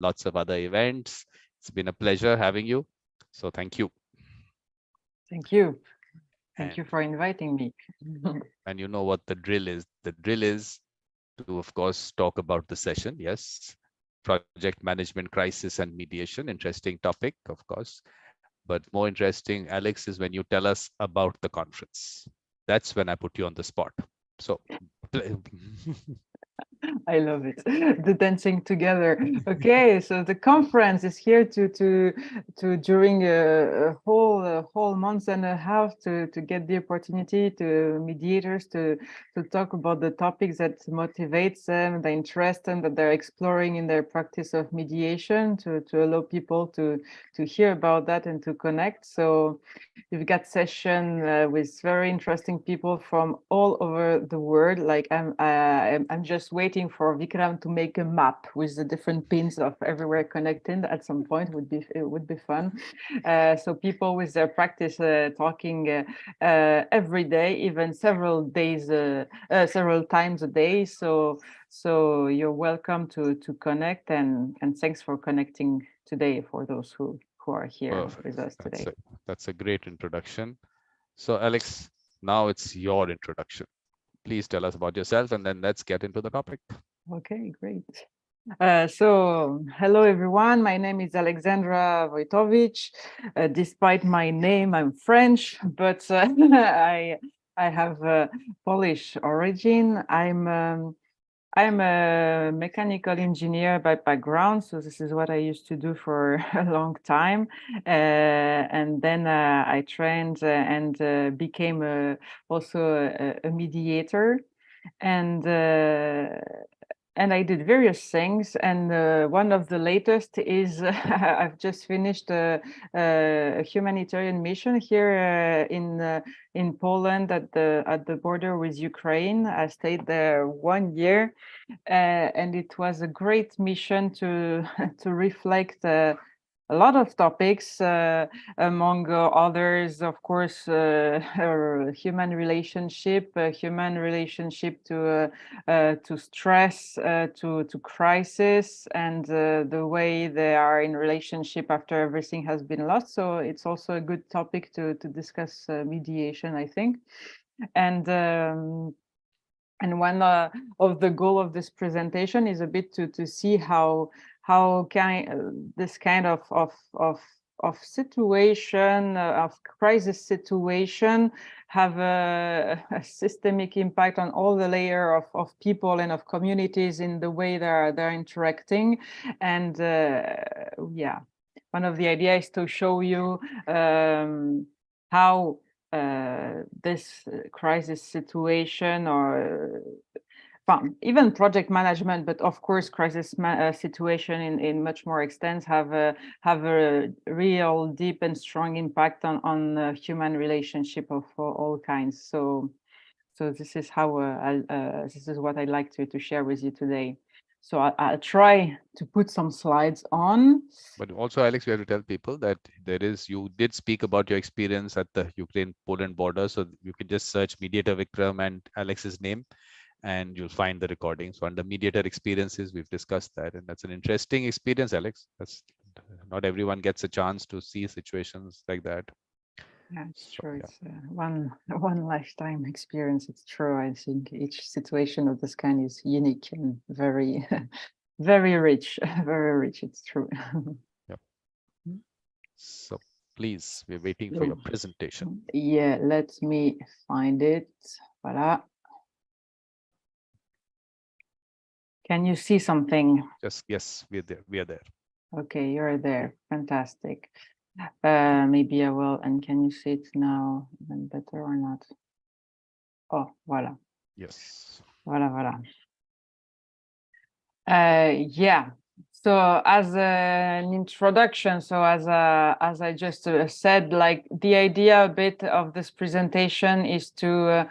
lots of other events. It's been a pleasure having you. So thank you. Thank you. Thank you And, for inviting me. and you know what the drill is. The drill is to, of course, talk about the session. Yes. Project management, crisis and mediation. Interesting topic, of course. But more interesting, Alex, is when you tell us about the conference. That's when I put you on the spot. So I love it. The dancing together. Okay, so the conference is here to during a whole month and a half to get the opportunity to mediators to talk about the topics that motivates them, the interest them that they're exploring in their practice of mediation, to allow people to hear about that and to connect. So you've got session with very interesting people from all over the world. Like I'm just waiting for Vikram to make a map with the different pins of everywhere connected at some point. It would be fun. So people with their practice talking every day, even several days, several times a day. So you're welcome to connect, and thanks for connecting today for those who are here with us today. That's a great introduction. So Alex, now it's your introduction. Please tell us about yourself and then let's get into the topic. Okay, great. So hello everyone, my name is Alexandra Wojtowicz. Despite my name, I'm French, but I have a Polish origin. I'm a mechanical engineer by background, so this is what I used to do for a long time. And then I trained and became also a mediator. And I did various things, and one of the latest is I've just finished a humanitarian mission here in Poland at the border with Ukraine. I stayed there 1 year, and it was a great mission to to reflect a lot of topics, among others, of course, human relationship to stress, to crisis, and the way they are in relationship after everything has been lost. So it's also a good topic to discuss mediation, I think. And one of the goal of this presentation is a bit to see how can this kind of situation, of crisis situation, have a systemic impact on all the layer of people and of communities in the way they're interacting. And yeah, one of the ideas is to show you how this crisis situation, or even project management, but of course crisis situation in much more extent have a real deep and strong impact on human relationship of all kinds. So this is how this is what I'd like to share with you today. So I'll try to put some slides on. But also, Alex, we have to tell people that you did speak about your experience at the Ukraine-Poland border. So you can just search Mediator Vikram and Alex's name, and you'll find the recording. So under Mediator experiences, we've discussed that. And that's an interesting experience, Alex. Not everyone gets a chance to see situations like that. Yeah, it's true. It's one lifetime experience. It's true. I think each situation of this kind is unique and very, very rich. Very rich. It's true. Yep. So please, we're waiting for your presentation. Yeah, let me find it. Voila. Can you see something? Yes, we're there. We are there. Okay, you're there. Fantastic. Maybe I will. And can you see it now even better or not? Oh, voila. Yes. Voila. Yeah. So as an introduction, so as I just said, like the idea a bit of this presentation is to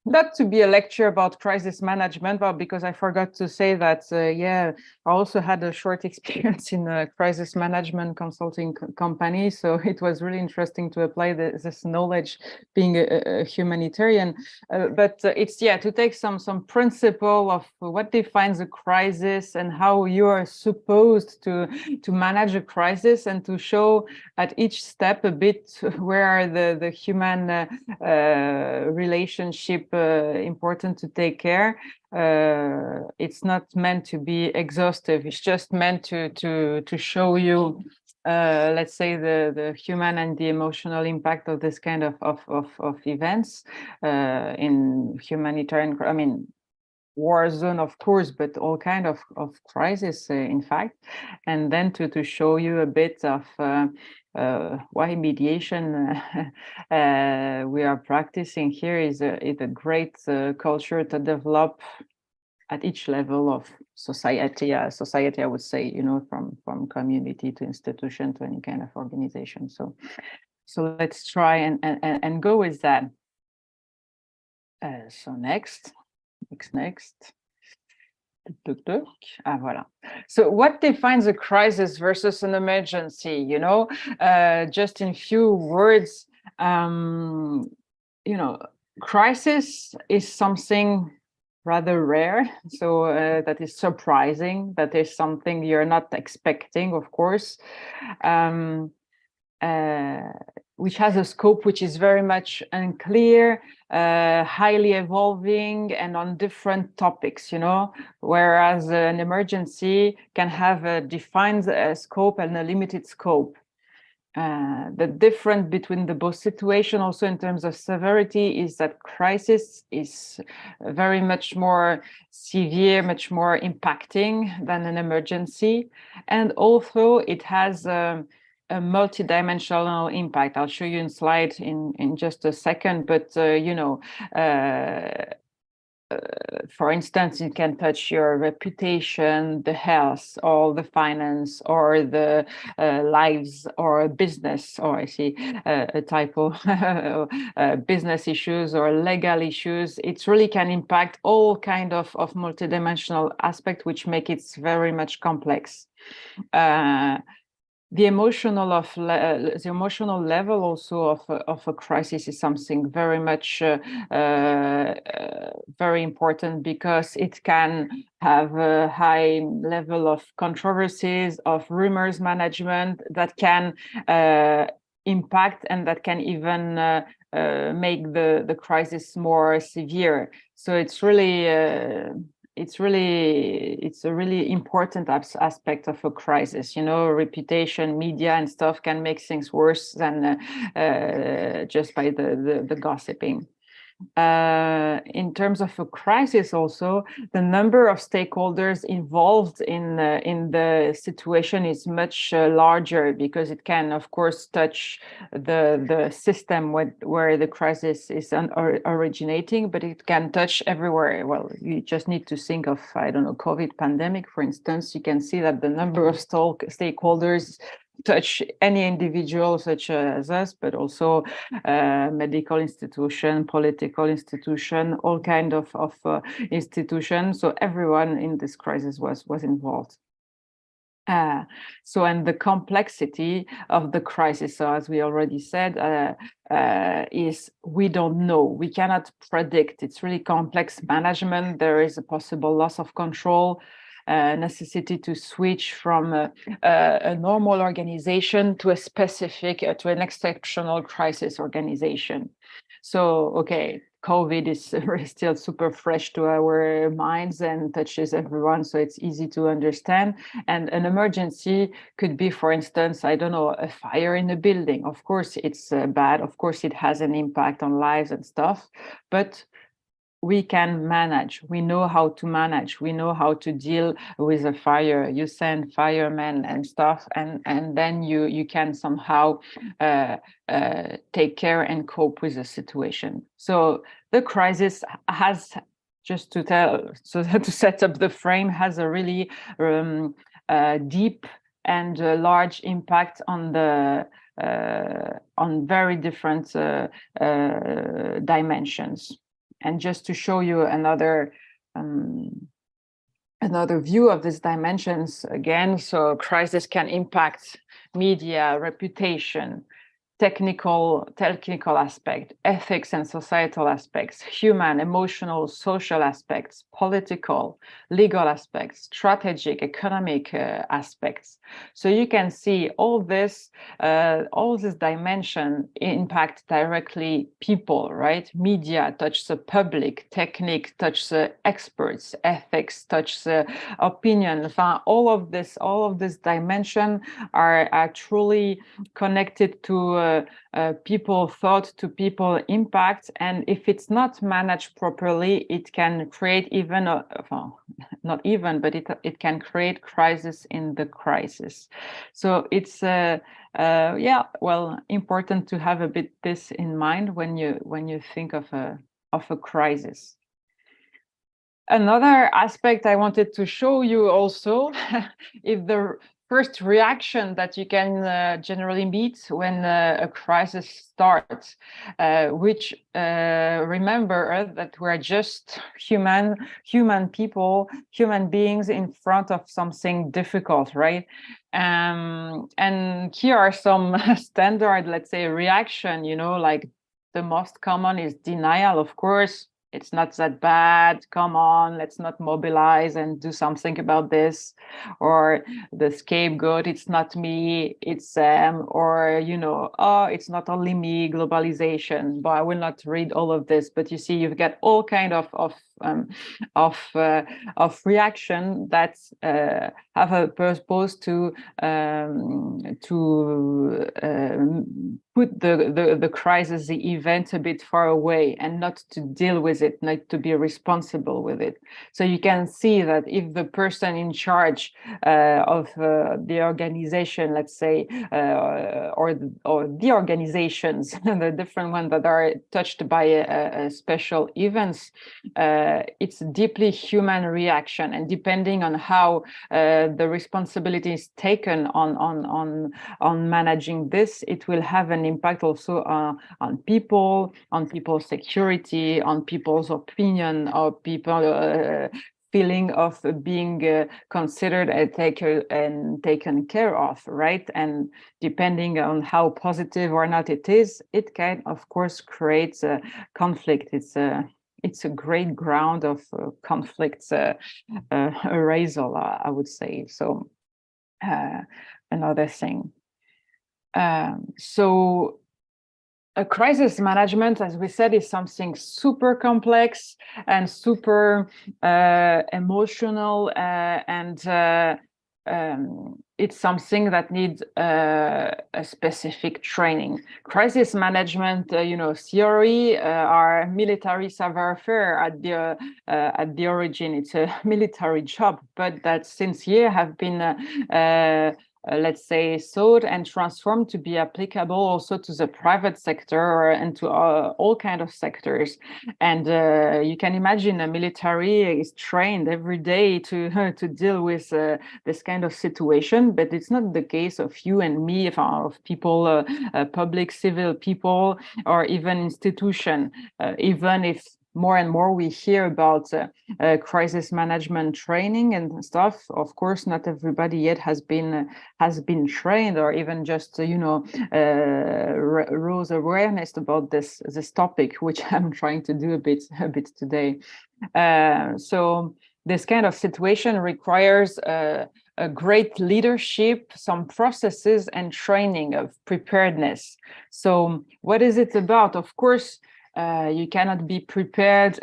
not to be a lecture about crisis management, but because I forgot to say that, yeah, I also had a short experience in a crisis management consulting company. So it was really interesting to apply this knowledge being a humanitarian. But it's, yeah, to take some principle of what defines a crisis and how you are supposed to manage a crisis, and to show at each step a bit where are the human relationship important to take care. It's not meant to be exhaustive. It's just meant to show you, let's say, the human and the emotional impact of this kind of events in humanitarian. I mean, war zone, of course, but all kind of crisis, in fact, and then to show you a bit of why mediation we are practicing here is a great culture to develop at each level of society. Society, I would say, you know, from community to institution to any kind of organization. So let's try and go with that. So next. Ah, voilà. So what defines a crisis versus an emergency? You know, just in few words, you know, crisis is something rather rare. So that is surprising. That is something you're not expecting, of course. Which has a scope which is very much unclear, highly evolving, and on different topics, you know, whereas an emergency can have a defined scope and a limited scope. The difference between the both situation also in terms of severity is that crisis is very much more severe, much more impacting than an emergency. And also it has a multidimensional impact. I'll show you in slide in just a second, but you know, for instance, it can touch your reputation, the health, or the finance, or the lives, or business, or I see a typo, business issues or legal issues. It really can impact all kind of multidimensional aspects, which make it very much complex. The emotional level also of a crisis is something very much very important, because it can have a high level of controversies, of rumors management that can impact, and that can even make the crisis more severe. So it's a really important aspect of a crisis. You know, reputation, media and stuff can make things worse than just by the gossiping. In terms of a crisis also, the number of stakeholders involved in the situation is much larger, because it can, of course, touch the system where the crisis is originating, but it can touch everywhere. Well, you just need to think of, I don't know, COVID pandemic, for instance. You can see that the number of stakeholders touch any individual such as us, but also medical institution, political institution, all kind of institutions. So everyone in this crisis was involved. So, and the complexity of the crisis, so as we already said, is we don't know, we cannot predict. It's really complex management. There is a possible loss of control, necessity to switch from a normal organization to a specific, to an exceptional crisis organization. So, okay, COVID is still super fresh to our minds and touches everyone, so it's easy to understand. And an emergency could be, for instance, I don't know, a fire in a building. Of course, it's bad. Of course, it has an impact on lives and stuff, but we can manage. We know how to manage. We know how to deal with a fire. You send firemen and stuff, and then you can somehow take care and cope with the situation. So the crisis has, just to tell, so to set up the frame, has a really deep and large impact on the on very different dimensions. And just to show you another view of these dimensions again, so crisis can impact media, reputation, technical aspect, ethics and societal aspects, human, emotional, social aspects, political, legal aspects, strategic, economic aspects. So you can see all this dimension impact directly people, right? Media touch the public, technique touch the experts, ethics touch the opinion. All of this dimension are truly connected to people thought, to people impact, and if it's not managed properly, it can create even it can create crisis in the crisis. So it's important to have a bit this in mind when you think of a crisis. Another aspect I wanted to show you also, if the first reaction that you can generally meet when a crisis starts, which remember that we're just human beings in front of something difficult, right? And here are some standard, let's say, reaction, like the most common is denial, of course. It's not that bad. Come on, let's not mobilize and do something about this. Or the scapegoat, it's not me, it's them. Or, oh, it's not only me, globalization. But I will not read all of this. But you see, you've got all kind of reaction that have a purpose to put the crisis, the event a bit far away and not to deal with it, not to be responsible with it. So you can see that if the person in charge of the organization, let's say, or the organizations, the different ones that are touched by a special events, it's a deeply human reaction, and depending on how the responsibility is taken on managing this, it will have an impact also on people's security, on people's opinion, or people feeling of being considered and taken care of, right? And depending on how positive or not it is, it can, of course, create a conflict. It's a great ground of conflicts erasal, I would say. So another thing. So a crisis management, as we said, is something super complex and super emotional, and it's something that needs a specific training. Crisis management, theory are military savoir-faire at the origin. It's a military job, but that since years have been let's say, thought and transformed to be applicable also to the private sector and to all kinds of sectors. And you can imagine a military is trained every day to deal with this kind of situation, but it's not the case of you and me, of people, public, civil people, or even institution, even if more and more we hear about crisis management training and stuff. Of course, not everybody yet has been trained, or even just rose awareness about this topic, which I'm trying to do a bit today. So this kind of situation requires a great leadership, some processes and training of preparedness. So what is it about? Of course, you cannot be prepared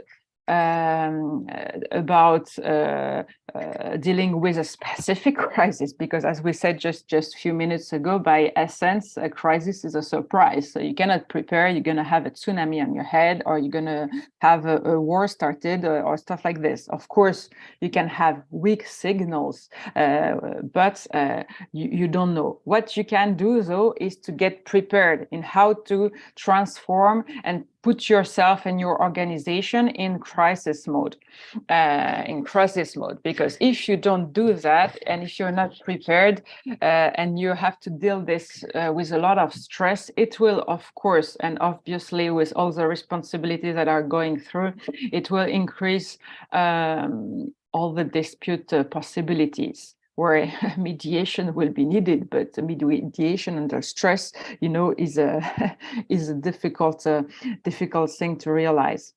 about dealing with a specific crisis, because as we said just a few minutes ago, by essence, a crisis is a surprise. So you cannot prepare, you're going to have a tsunami on your head, or you're going to have a war started, or stuff like this. Of course, you can have weak signals, but you don't know. What you can do, though, is to get prepared in how to transform and put yourself and your organization in crisis mode, because if you don't do that, and if you're not prepared, and you have to deal this with a lot of stress, it will, of course, and obviously with all the responsibilities that are going through, it will increase all the dispute possibilities, where mediation will be needed, but mediation under stress, is a is a difficult thing to realize.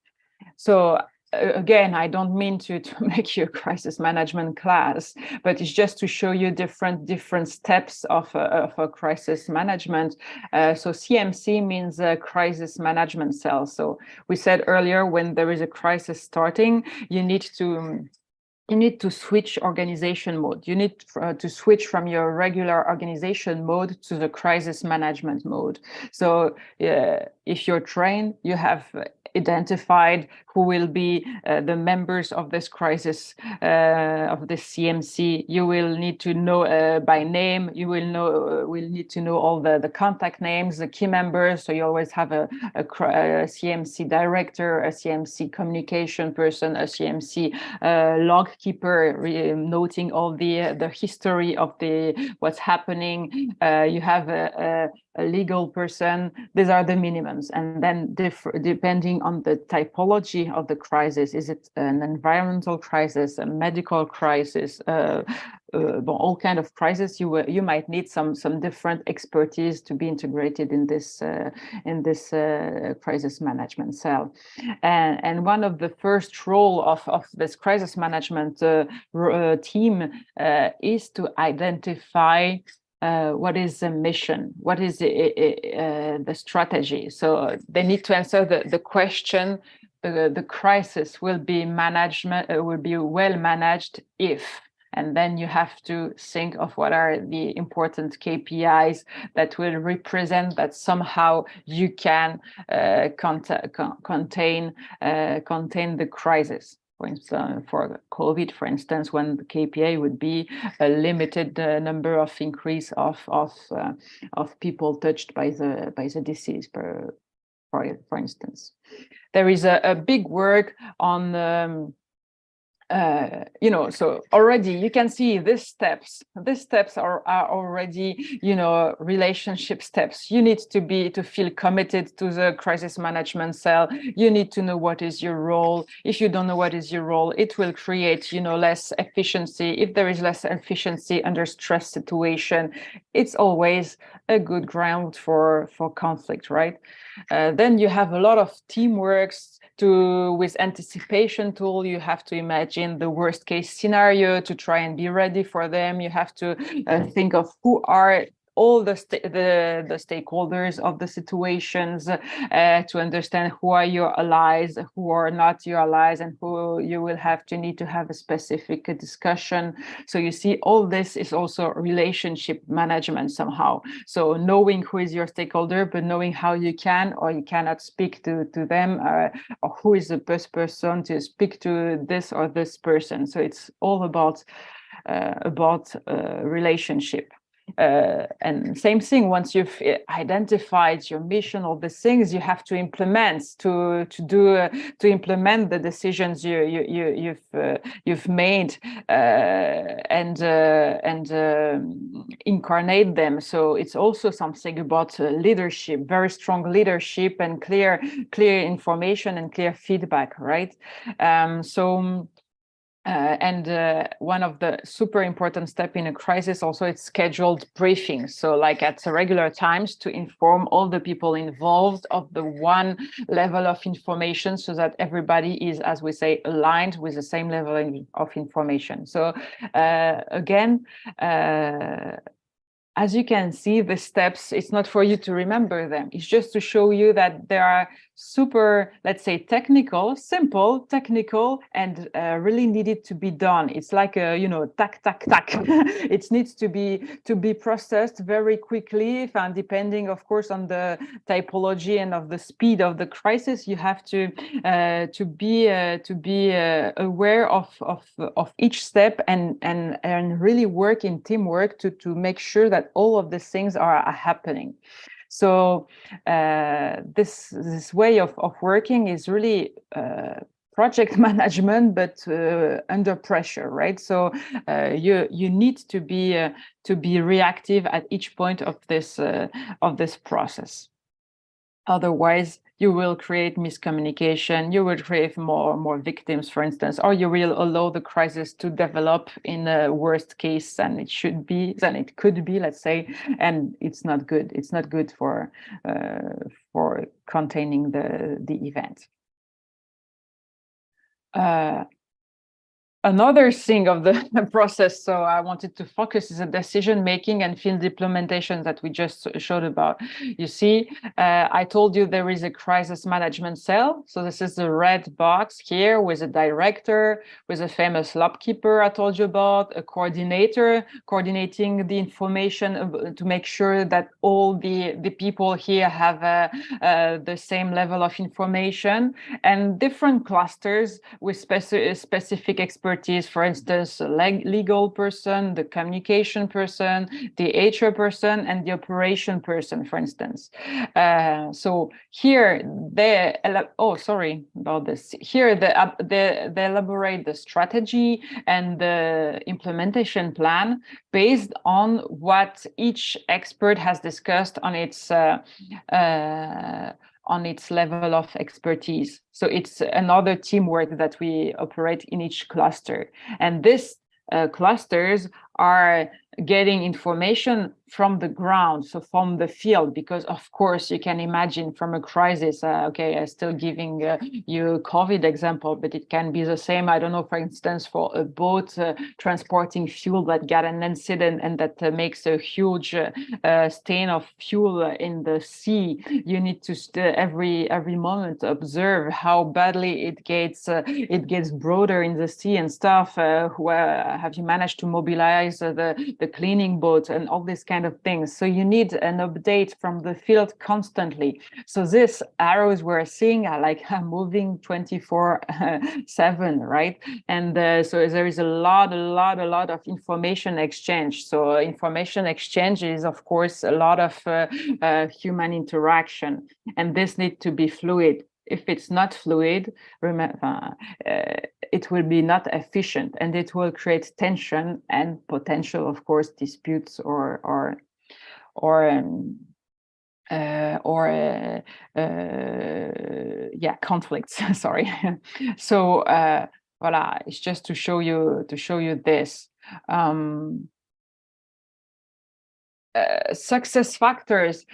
So again, I don't mean to make you a crisis management class, but it's just to show you different steps of a crisis management. So CMC means crisis management cell. So we said earlier, when there is a crisis starting, you need to switch organization mode. You need to switch from your regular organization mode to the crisis management mode. So if you're trained, you have identified who will be the members of this crisis, of this CMC. You will need to know by name. You will need to know all the contact names, the key members. So you always have a CMC director, a CMC communication person, a CMC log keeper, noting all the history of what's happening. You have a legal person. These are the minimums, and then depending on the typology of the crisis, is it an environmental crisis, a medical crisis, all kind of crisis, you might need some different expertise to be integrated in this crisis management cell. And one of the first role of this crisis management team is to identify what is the mission, what is the strategy. So they need to answer the question: the crisis will be well managed if. And then you have to think of what are the important KPIs that will represent that somehow you can contain the crisis. For instance, for COVID, for instance, when the KPI would be a limited number of increase of people touched by the disease, for instance. There is a big work on so already you can see these steps are already, relationship steps. You need to feel committed to the crisis management cell. You need to know what is your role. If you don't know what is your role, it will create, less efficiency. If there is less efficiency under stress situation, it's always a good ground for conflict, right? Then you have a lot of teamworks. With anticipation tool, you have to imagine the worst case scenario to try and be ready for them. You have to think of who are all the stakeholders of the situations, to understand who are your allies, who are not your allies, and who you will need to have a specific discussion. So you see, all this is also relationship management somehow. So knowing who is your stakeholder, but knowing how you can or you cannot speak to them, or who is the best person to speak to this or this person. So it's all about relationship. And same thing, once you've identified your mission, all the things you have to implement to implement the decisions you've made, and incarnate them. So it's also something about leadership, very strong leadership, and clear information and clear feedback, right? One of the super important step in a crisis also, it's scheduled briefings. So like at regular times, to inform all the people involved of the one level of information, so that everybody is, as we say, aligned with the same level of information. So again, as you can see, the steps, it's not for you to remember them. It's just to show you that they are super, let's say, simple, technical, and really needed to be done. It's like a, tack. It needs to be processed very quickly, and depending, of course, on the typology and of the speed of the crisis, you have to be aware of each step, and really work in teamwork to make sure that all of these things are happening. So this way of working is really project management, but under pressure, right? So you need to be reactive at each point of this process. Otherwise, you will create miscommunication, you will create more victims, for instance, or you will allow the crisis to develop in a worst case than it should be, than it could be, let's say, and it's not good. It's not good for containing the event. Another thing of the process, so I wanted to focus, is the decision making and field implementation that we just showed about. You see, I told you there is a crisis management cell. So this is the red box here with a director, with a famous lab keeper I told you about, a coordinator coordinating the information to make sure that all the people here have the same level of information, and different clusters with specific expertise. For instance, a legal person, the communication person, the HR person, and the operation person, for instance. So here they sorry about this. Here they elaborate the strategy and the implementation plan based on what each expert has discussed on its level of expertise. So it's another teamwork that we operate in each cluster. And these clusters are getting information from the ground, so from the field, because of course you can imagine from a crisis, okay, I'm still giving you a COVID example, but it can be the same, I don't know, for instance, for a boat transporting fuel that got an incident and that makes a huge stain of fuel in the sea. You need to every moment observe how badly it gets broader in the sea and stuff. Where have you managed to mobilize the cleaning boat and all these kind of things? So you need an update from the field constantly. So these arrows we're seeing are like moving 24/7, right? And so there is a lot of information exchange. So information exchange is, of course, a lot of human interaction, and this needs to be fluid. If it's not fluid, it will be not efficient, and it will create tension and potential, of course, disputes or conflicts. Sorry. So voila, it's just to show you this. Success factors.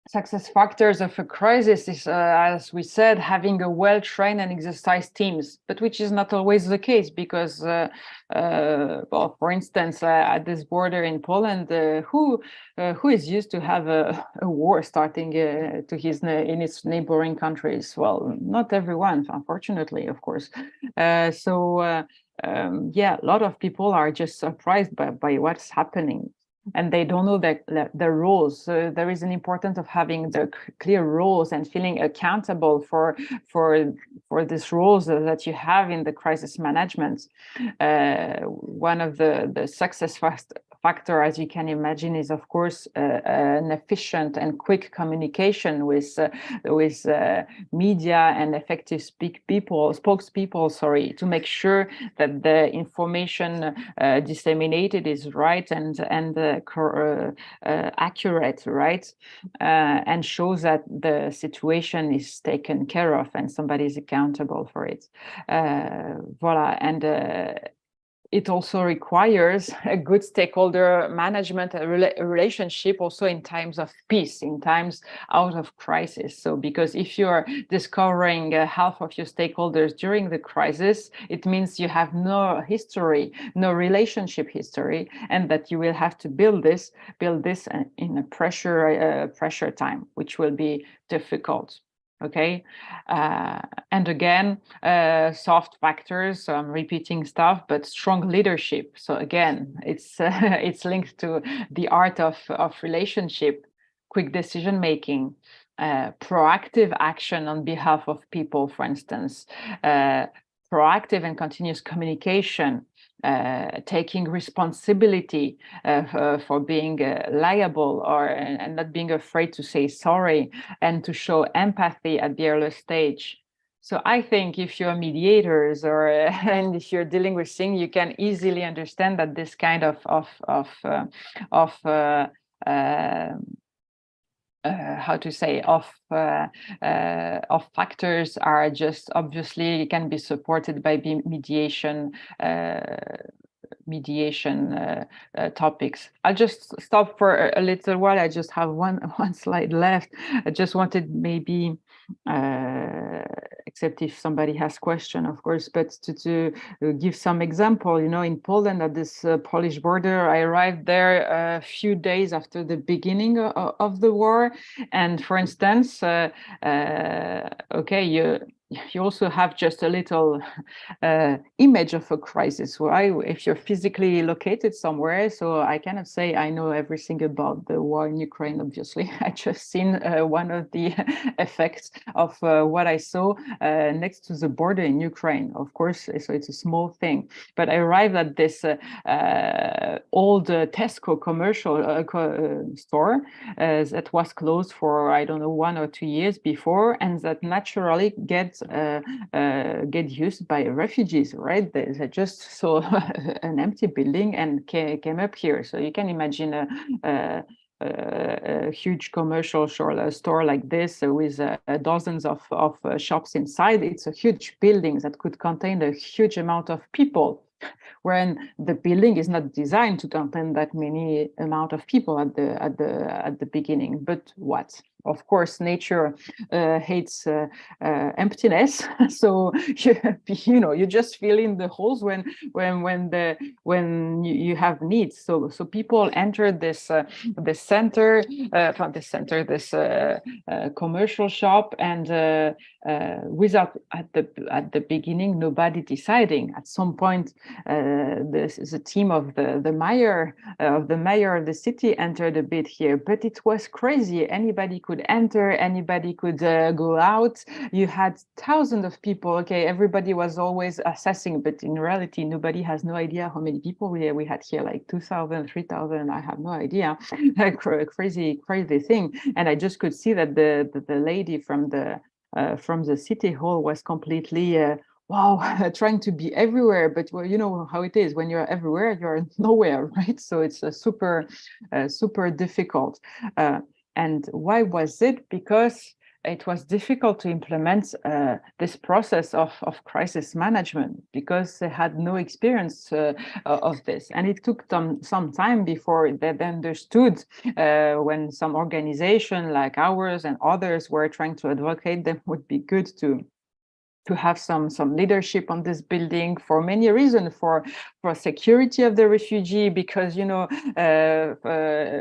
Success factors of a crisis is, as we said, having a well-trained and exercised teams, but which is not always the case because, well, for instance, at this border in Poland, who is used to have a war starting in its neighboring countries? Well, not everyone, unfortunately, of course. Yeah, a lot of people are just surprised by what's happening, and they don't know the rules. So there is an importance of having the clear rules and feeling accountable for these rules that you have in the crisis management. One of the success factor, as you can imagine, is of course an efficient and quick communication with media and effective spokespeople, sorry, to make sure that the information disseminated is right and accurate, right, and shows that the situation is taken care of and somebody is accountable for it. Voila, and it also requires a good stakeholder management, a relationship also in times of peace, in times out of crisis. So because if you're discovering half of your stakeholders during the crisis, it means you have no history, no relationship history, and that you will have to build this in a pressure time, which will be difficult. Okay, and again, soft factors. So I'm repeating stuff, but strong leadership. So again, it's linked to the art of relationship, quick decision making, proactive action on behalf of people, for instance, proactive and continuous communication, taking responsibility for being liable, or and not being afraid to say sorry and to show empathy at the early stage. So I think if you're mediators or and if you're dealing with things, you can easily understand that this kind of how to say of factors are just obviously can be supported by mediation topics. I'll just stop for a little while. I just have one slide left. I just wanted maybe except if somebody has question, of course, but to give some example, you know, in Poland at this Polish border, I arrived there a few days after the beginning of the war. And for instance, okay, you also have just a little image of a crisis. Why, if you're physically located somewhere, so I cannot say I know everything about the war in Ukraine, obviously. I just seen one of the effects of what I saw next to the border in Ukraine, of course, so it's a small thing. But I arrived at this old Tesco commercial store that was closed for, I don't know, 1 or 2 years before, and that naturally get used by refugees, right? They just saw an empty building and came up here. So you can imagine a huge commercial store like this with dozens of shops inside. It's a huge building that could contain a huge amount of people, when the building is not designed to contain that many amount of people at the beginning. But what? Of course, nature hates emptiness. So you know, you just fill in the holes when you have needs. So people enter this commercial shop, and without at the beginning nobody deciding. At some point, this is a team of the mayor of the city entered a bit here, but it was crazy. Anybody could enter, anybody could go out. You had thousands of people. Okay, everybody was always assessing, but in reality nobody has no idea how many people we had here, like 2,000, 3,000, I have no idea. crazy thing. And I just could see that the lady from the city hall was completely wow, trying to be everywhere. But well, you know how it is, when you're everywhere you're nowhere, right? So it's super difficult. And why was it? Because it was difficult to implement this process of crisis management, because they had no experience of this. And it took them some time before they understood, when some organization like ours and others were trying to advocate them would be good to have some leadership on this building for many reasons, for security of the refugee, because you know,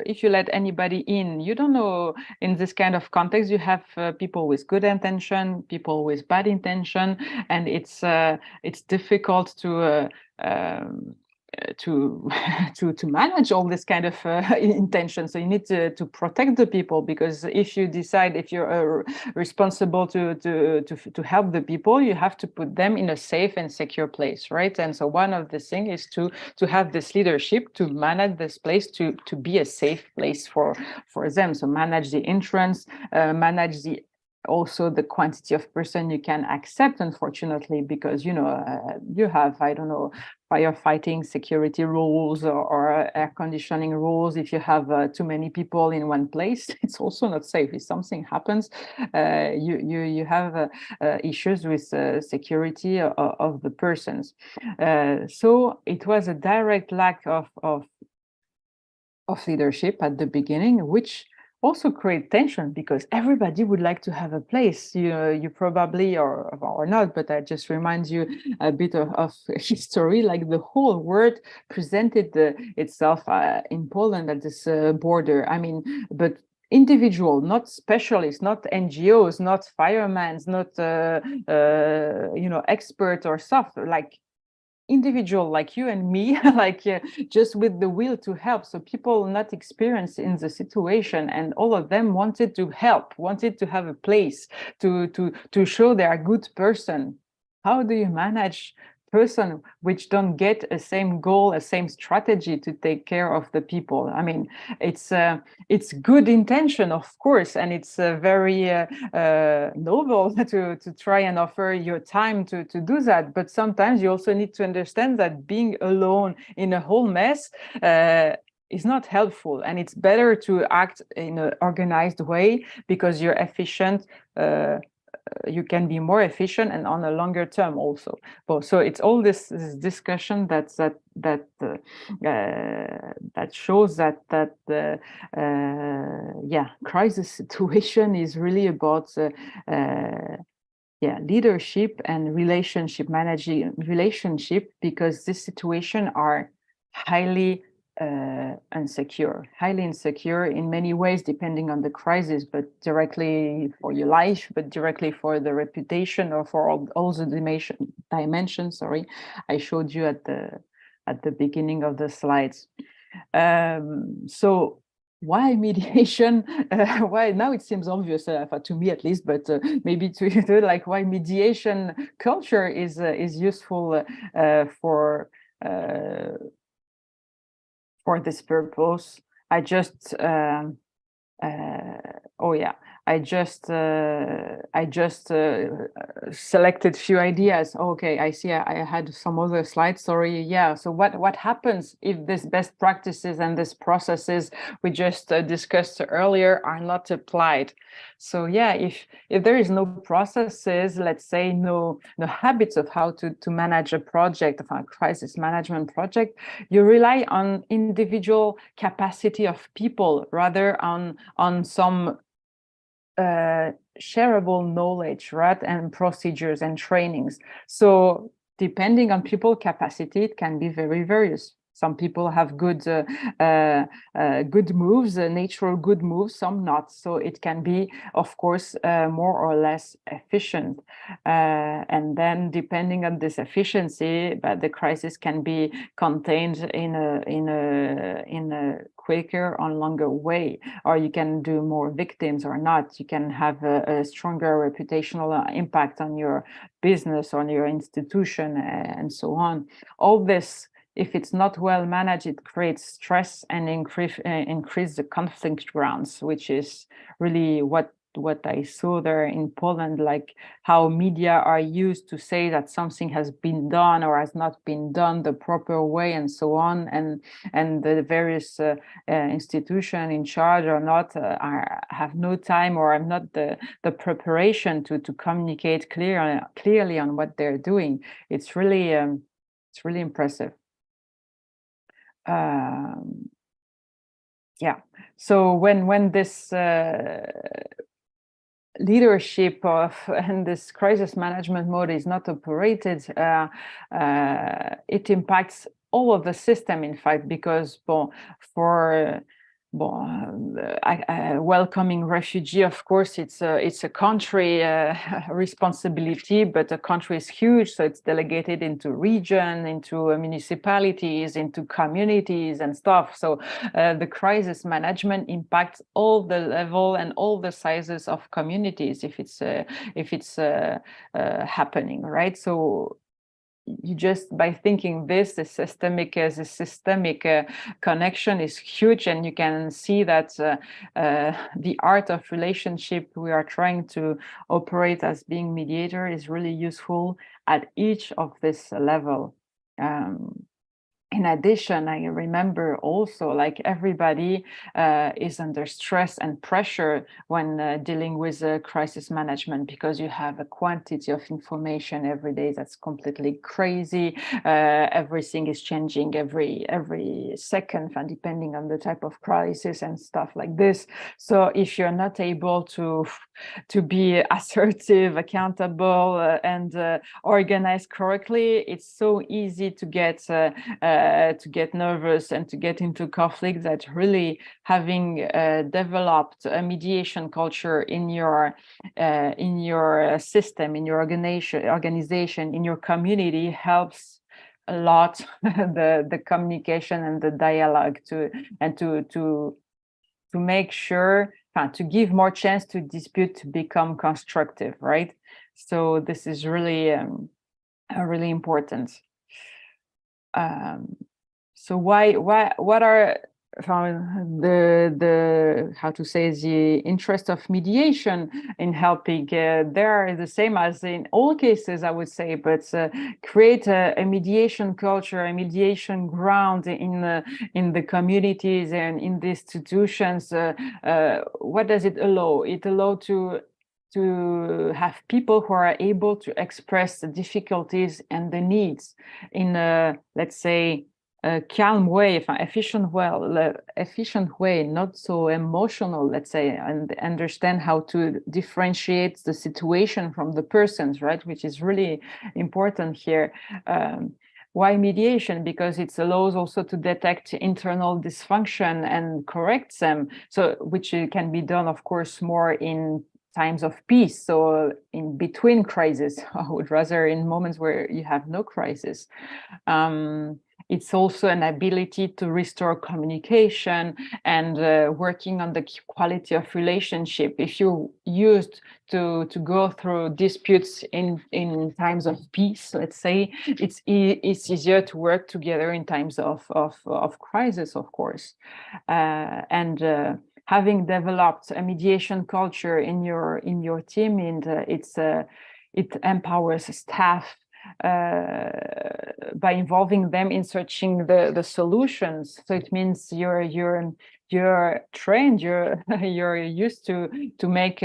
if you let anybody in, you don't know, in this kind of context you have people with good intention, people with bad intention, and it's difficult to to manage all this kind of intention. So you need to protect the people, because if you decide, if you're responsible to help the people, you have to put them in a safe and secure place, right? And so one of the things is to have this leadership to manage this place to be a safe place for them. So manage the entrance, manage also the quantity of person you can accept, unfortunately, because you know, you have, I don't know, firefighting security rules or air conditioning rules. If you have too many people in one place, it's also not safe. If something happens, you have issues with security of the persons. So it was a direct lack of leadership at the beginning, which also create tension, because everybody would like to have a place. You probably or not, but I just remind you a bit of history. Like the whole world presented itself in Poland at this border. I mean, but individual, not specialists, not NGOs, not firemen, not you know, expert or stuff, like individual like you and me, like just with the will to help. So people not experienced in the situation, and all of them wanted to help, wanted to have a place to show they are a good person. How do you manage person which don't get a same goal, a same strategy to take care of the people. I mean, it's good intention, of course, and it's very noble to try and offer your time to do that. But sometimes you also need to understand that being alone in a whole mess is not helpful, and it's better to act in an organized way, because you're efficient. You can be more efficient, and on a longer term also. So it's all this discussion that shows that crisis situation is really about leadership and managing relationship, because this situation are highly insecure in many ways, depending on the crisis, but directly for your life, but directly for the reputation, or for all the dimensions. Sorry, I showed you at the beginning of the slides. So why mediation? Why now it seems obvious to me at least, but maybe to you, like why mediation culture is useful for this purpose. I just selected few ideas. Okay, I see. I had some other slides. Sorry. Yeah. So what happens if these best practices and these processes we just discussed earlier are not applied? So yeah, if there is no processes, let's say no habits of how to manage a project, of a crisis management project, you rely on individual capacity of people rather on some shareable knowledge, right, and procedures and trainings. So depending on people capacity, it can be very various. Some people have good moves, natural good moves, some not. So it can be, of course, more or less efficient. And then, depending on this efficiency, but the crisis can be contained in a quicker or longer way, or you can do more victims or not. You can have a stronger reputational impact on your business, on your institution, and so on. All this, if it's not well managed, it creates stress and increase the conflict grounds, which is really what I saw there in Poland, like how media are used to say that something has been done or has not been done the proper way, and so on, and the various institutions in charge or not have no time or have not the preparation to communicate clearly on what they're doing. It's really impressive. So when this leadership and this crisis management mode is not operated, it impacts all of the system, in fact, because welcoming refugee, of course, it's a country responsibility, but the country is huge, so it's delegated into region, into municipalities, into communities and stuff. So the crisis management impacts all the level and all the sizes of communities if it's happening, right? So you just, by thinking this, the systemic connection is huge, and you can see that the art of relationship we are trying to operate as being mediator is really useful at each of this level. In addition, I remember also, like, everybody is under stress and pressure when dealing with crisis management, because you have a quantity of information every day that's completely crazy. Everything is changing every second, and depending on the type of crisis and stuff like this. So if you're not able to be assertive, accountable, and organized correctly, it's so easy to get nervous and to get into conflict, that really having developed a mediation culture in your system, in your organization, in your community, helps a lot the communication and the dialogue to make sure to give more chance to dispute to become constructive, right? So this is really really important. So what are the how to say the interest of mediation in helping? There the same as in all cases, I would say, but create a mediation culture, a mediation ground in the communities and in the institutions. What does it allow? It allows to have people who are able to express the difficulties and the needs in a, let's say, a calm way, efficient way, not so emotional, let's say, and understand how to differentiate the situation from the persons, right? Which is really important here. Why mediation? Because it allows also to detect internal dysfunction and correct them. So, which can be done, of course, more in times of peace. So in between crises, I would rather in moments where you have no crisis. It's also an ability to restore communication and working on the quality of relationship. If you used to go through disputes in times of peace, let's say, it's easier to work together in times of crisis, of course. Having developed a mediation culture in your team, and it empowers staff by involving them in searching the solutions. So it means you're trained, you're used to make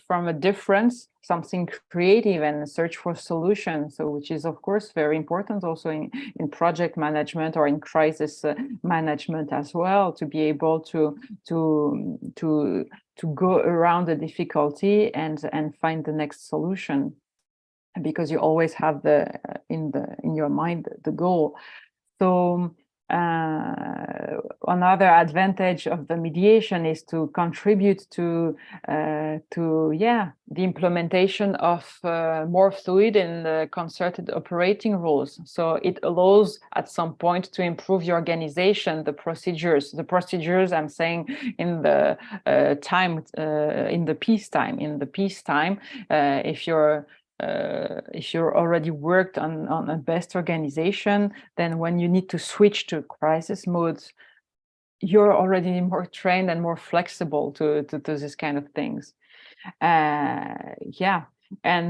from a difference something creative and search for solutions. So which is of course very important also in project management or in crisis management as well, to be able to go around the difficulty and find the next solution, because you always have in your mind the goal. So another advantage of the mediation is to contribute to the implementation of more fluid and concerted operating rules. So it allows at some point to improve your organization, the procedures. I'm saying in the in the peacetime, if you're already worked on a best organization, then when you need to switch to crisis modes, you're already more trained and more flexible to this kind of things. And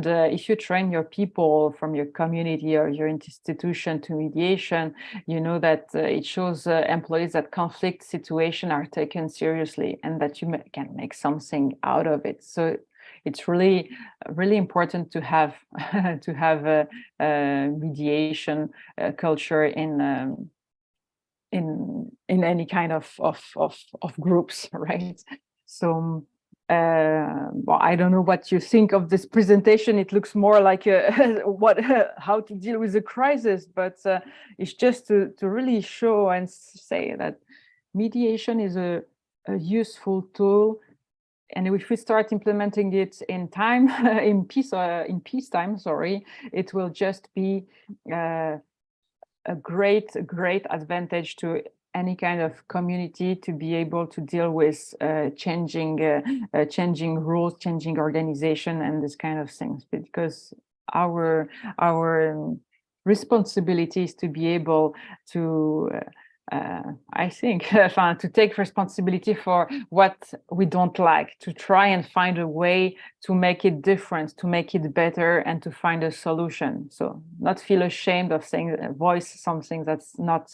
if you train your people from your community or your institution to mediation, you know that it shows employees that conflict situations are taken seriously and that you can make something out of it. So it's really important to have a mediation culture in any kind of groups, right? So well, I don't know what you think of this presentation. It looks more like how to deal with a crisis, but it's just to really show and say that mediation is a useful tool. And if we start implementing it in time, in peacetime, it will just be a great advantage to any kind of community to be able to deal with changing rules, changing organization, and this kind of things. Because our responsibility is to be able to I think to take responsibility for what we don't like, to try and find a way to make it different, to make it better, and to find a solution. So not feel ashamed of saying, voice something that's not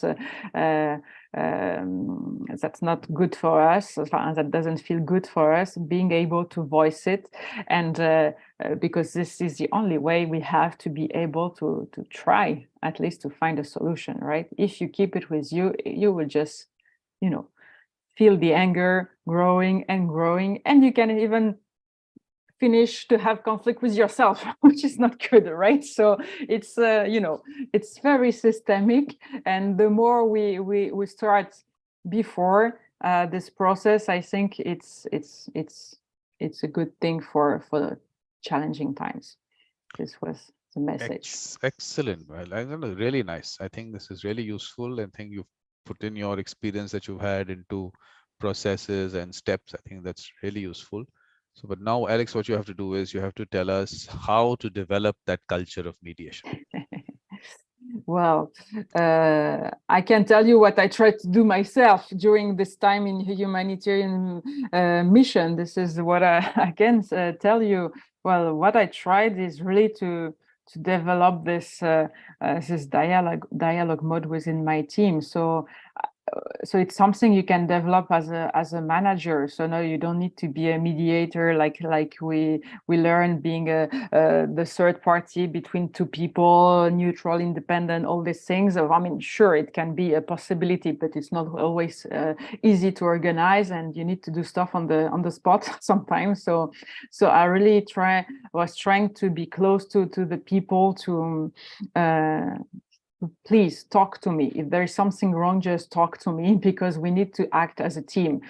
good for us, that doesn't feel good for us, being able to voice it, and because this is the only way we have to be able to try at least to find a solution, right? If you keep it with you, you will just, feel the anger growing, and you can even finish to have conflict with yourself, which is not good, right? So it's it's very systemic, and the more we start before this process, I think it's a good thing for challenging times. This was the message. Excellent. Well, I don't know, really nice. I think this is really useful. I think you've put in your experience that you've had into processes and steps. I think that's really useful. So, but now, Alex, what you have to do is you have to tell us how to develop that culture of mediation. Well, I can tell you what I tried to do myself during this time in humanitarian mission. This is what I can tell you. Well, what I tried is really to develop this this dialogue mode within my team. So it's something you can develop as a manager. So no, you don't need to be a mediator like we learn being the third party between two people, neutral, independent, all these things. I mean, sure, it can be a possibility, but it's not always easy to organize, and you need to do stuff on the spot sometimes. So I really was trying to be close to the people, to please talk to me. If there is something wrong, just talk to me, because we need to act as a team.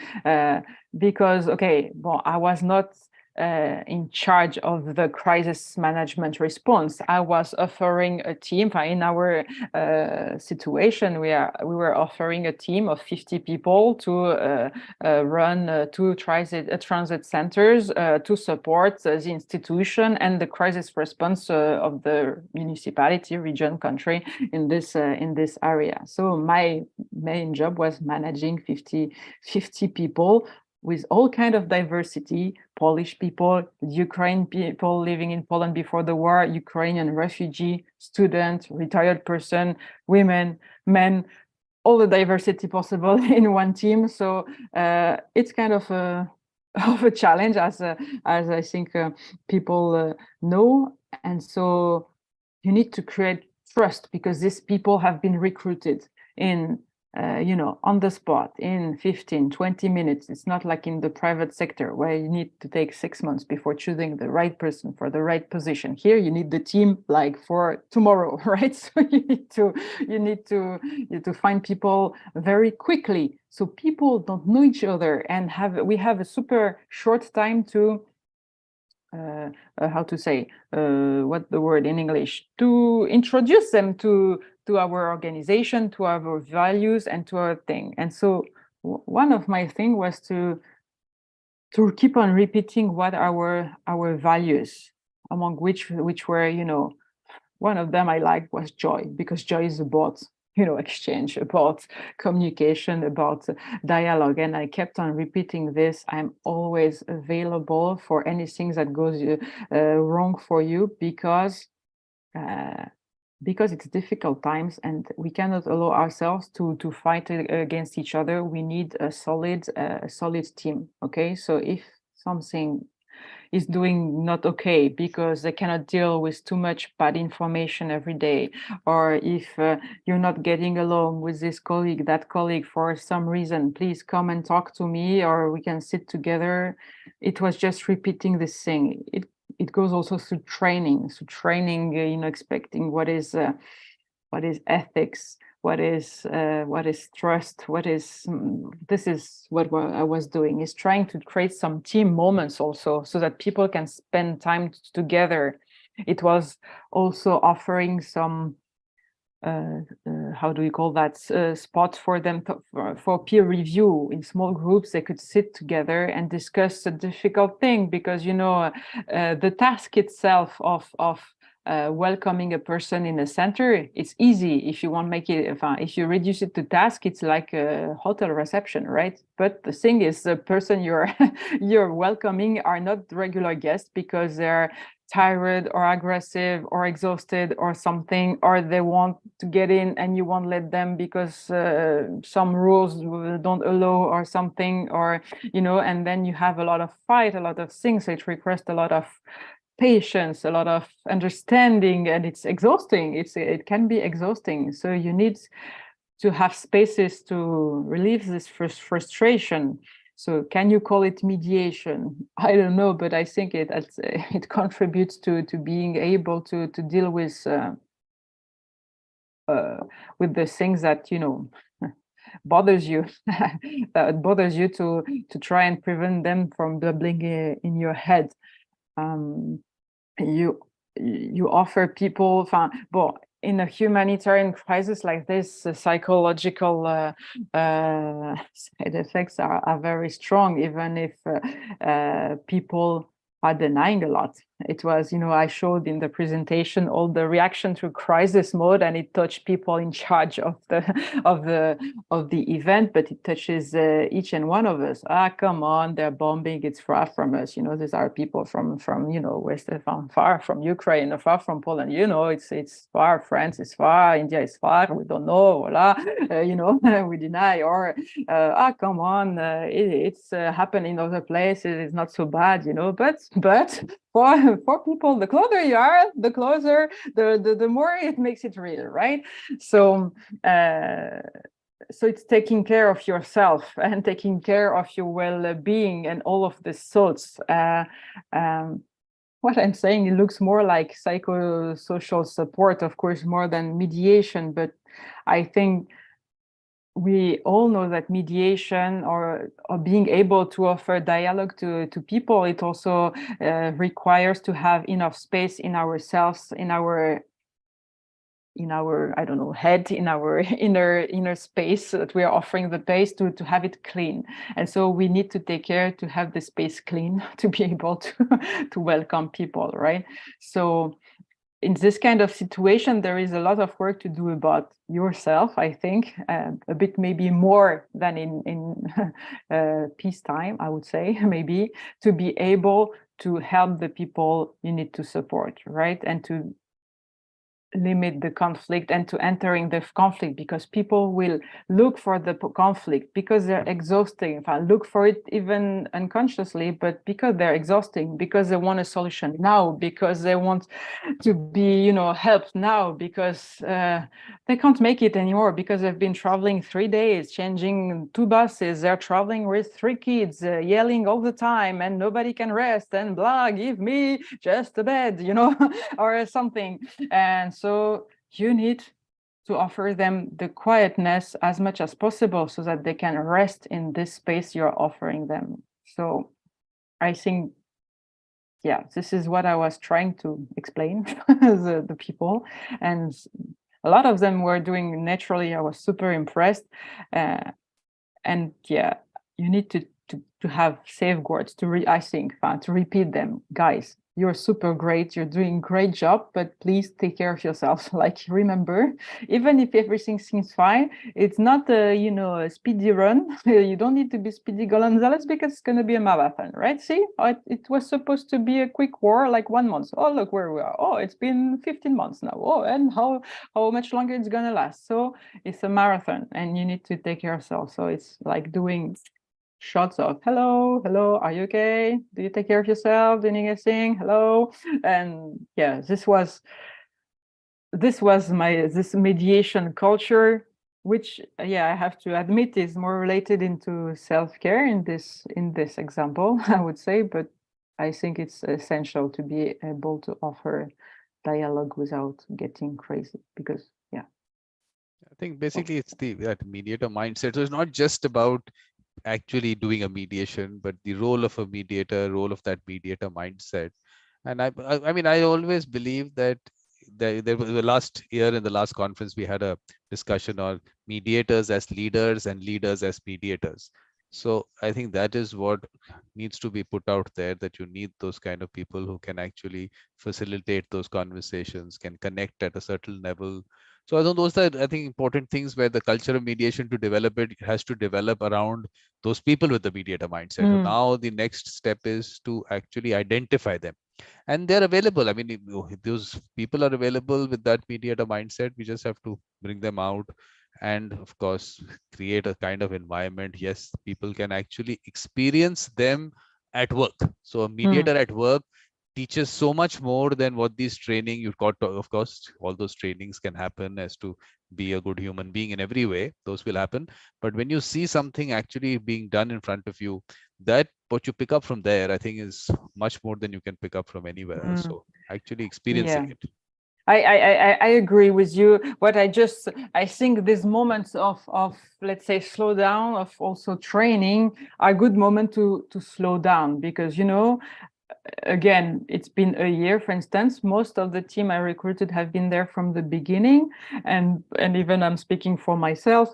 Because, okay, well, I was not in charge of the crisis management response. I was offering a team. In our situation, we were offering a team of 50 people to run two transit centers to support the institution and the crisis response of the municipality, region, country in this area. So my main job was managing 50 people with all kind of diversity: Polish people, Ukrainian people living in Poland before the war, Ukrainian refugee, student, retired person, women, men, all the diversity possible in one team. So it's kind of a challenge, as I think people know. And so you need to create trust, because these people have been recruited in on the spot in 15, 20 minutes. It's not like in the private sector where you need to take 6 months before choosing the right person for the right position. Here, you need the team like for tomorrow, right? So you need to find people very quickly. So people don't know each other, and we have a super short time to how to say, what the word in English, to introduce them to our organization, to our values, and to our thing. And so one of my thing was to keep on repeating what our values, among which were, one of them I liked was joy, because joy is about exchange, about communication, about dialogue. And I kept on repeating this: I'm always available for anything that goes wrong for you, because it's difficult times, and we cannot allow ourselves to fight against each other. We need a solid team. Okay, so if something is doing not okay because they cannot deal with too much bad information every day, or if you're not getting along with this colleague, that colleague, for some reason, please come and talk to me, or we can sit together. It was just repeating this thing. It goes also through training, expecting what is ethics, what is trust, this is what I was doing, is trying to create some team moments also, so that people can spend time together. It was also offering some how do we call that, spot for them for peer review in small groups. They could sit together and discuss a difficult thing, because the task itself of welcoming a person in a center, it's easy. If you want to make it, if you reduce it to task, it's like a hotel reception, right? But the thing is, the person you're welcoming are not regular guests, because they're tired or aggressive or exhausted or something, or they want to get in and you won't let them because some rules don't allow or something, or and then you have a lot of fight, a lot of things. So it requires a lot of patience, a lot of understanding, and it's exhausting. It can be exhausting. So you need to have spaces to relieve this frustration. So can you call it mediation? I don't know, but I think it contributes to being able to deal with the things that bothers you, that bothers you, to try and prevent them from bubbling in your head. You offer people, in a humanitarian crisis like this, psychological side effects are very strong, even if people are denying a lot. it was, I showed in the presentation all the reaction to crisis mode, and it touched people in charge of the of the event, but it touches each and one of us. Come on, they're bombing, it's far from us. These are people from west, far from Ukraine, far from Poland. It's far. France is far, India is far. We don't know. Voila. We deny, or come on, it's happened in other places. It's not so bad. But for people, the closer you are, the closer, the more it makes it real, right? So it's taking care of yourself and taking care of your well-being and all of these thoughts. What I'm saying, it looks more like psychosocial support, of course, more than mediation, but I think we all know that mediation or being able to offer dialogue to people, it also requires to have enough space in ourselves, in our I don't know, head, in our inner space that we are offering the space to have it clean. And so we need to take care to have the space clean to be able to welcome people, right? So in this kind of situation, there is a lot of work to do about yourself, I think, a bit maybe more than in peacetime, I would say, maybe, to be able to help the people you need to support, right? And to limit the conflict and to entering the conflict, because people will look for the conflict because they're exhausting. Look for it even unconsciously, but because they're exhausting, because they want a solution now, because they want to be, helped now, because they can't make it anymore, because they've been traveling 3 days, changing 2 buses, they're traveling with 3 kids, yelling all the time, and nobody can rest, and blah, give me just a bed, or something. And so you need to offer them the quietness as much as possible so that they can rest in this space you're offering them. So I think, yeah, this is what I was trying to explain the people. And a lot of them were doing naturally. I was super impressed. And yeah, you need to have safeguards to repeat them. Guys, you're super great, you're doing great job, but please take care of yourself. Like, remember, even if everything seems fine, it's not a speedy run. You don't need to be Speedy Gonzalez, because it's going to be a marathon, right? See, it was supposed to be a quick war, like 1 month. Oh, look where we are. Oh, it's been 15 months now. Oh, and how much longer it's going to last? So it's a marathon, and you need to take care of yourself. So it's like doing shots of hello, are you okay? Do you take care of yourself? Do you need anything? Hello. And yeah, this was this mediation culture, which I have to admit is more related into self-care in this example, I would say, but I think it's essential to be able to offer dialogue without getting crazy, because I think basically it's that mediator mindset. So it's not just about actually doing a mediation, but the role of a mediator, role of that mediator mindset. And I mean, I always believe that there was last year in the last conference, we had a discussion on mediators as leaders and leaders as mediators. So I think that is what needs to be put out there, that you need those kind of people who can actually facilitate those conversations, can connect at a certain level. So I think those are, I think, important things where the culture of mediation, to develop it, has to develop around those people with the mediator mindset. So now the next step is to actually identify them. And they're available. I mean, if those people are available with that mediator mindset, we just have to bring them out and, of course, create a kind of environment. Yes, people can actually experience them at work. So a mediator at work teaches so much more than what these training you've got. Of course, all those trainings can happen as to be a good human being in every way. Those will happen. But when you see something actually being done in front of you, that what you pick up from there, I think, is much more than you can pick up from anywhere else. So actually experiencing it. I agree with you. What I think these moments of let's say slow down, of also training, are good moment to slow down, because again, it's been a year. For instance, most of the team I recruited have been there from the beginning, and even I'm speaking for myself,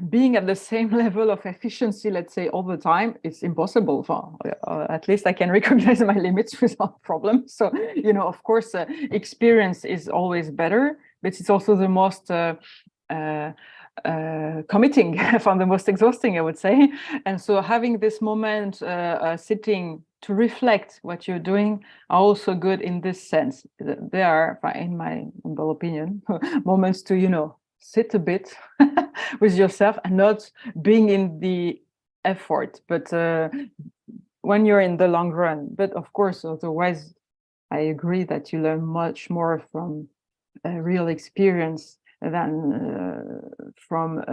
being at the same level of efficiency, let's say, all the time, it's impossible. For at least I can recognize my limits without problem. So, of course, experience is always better, but it's also the most committing, from the most exhausting, I would say. And so having this moment sitting to reflect what you're doing are also good in this sense. There are, in my humble opinion, moments to, sit a bit with yourself and not being in the effort, but when you're in the long run. But of course, otherwise, I agree that you learn much more from real experience than from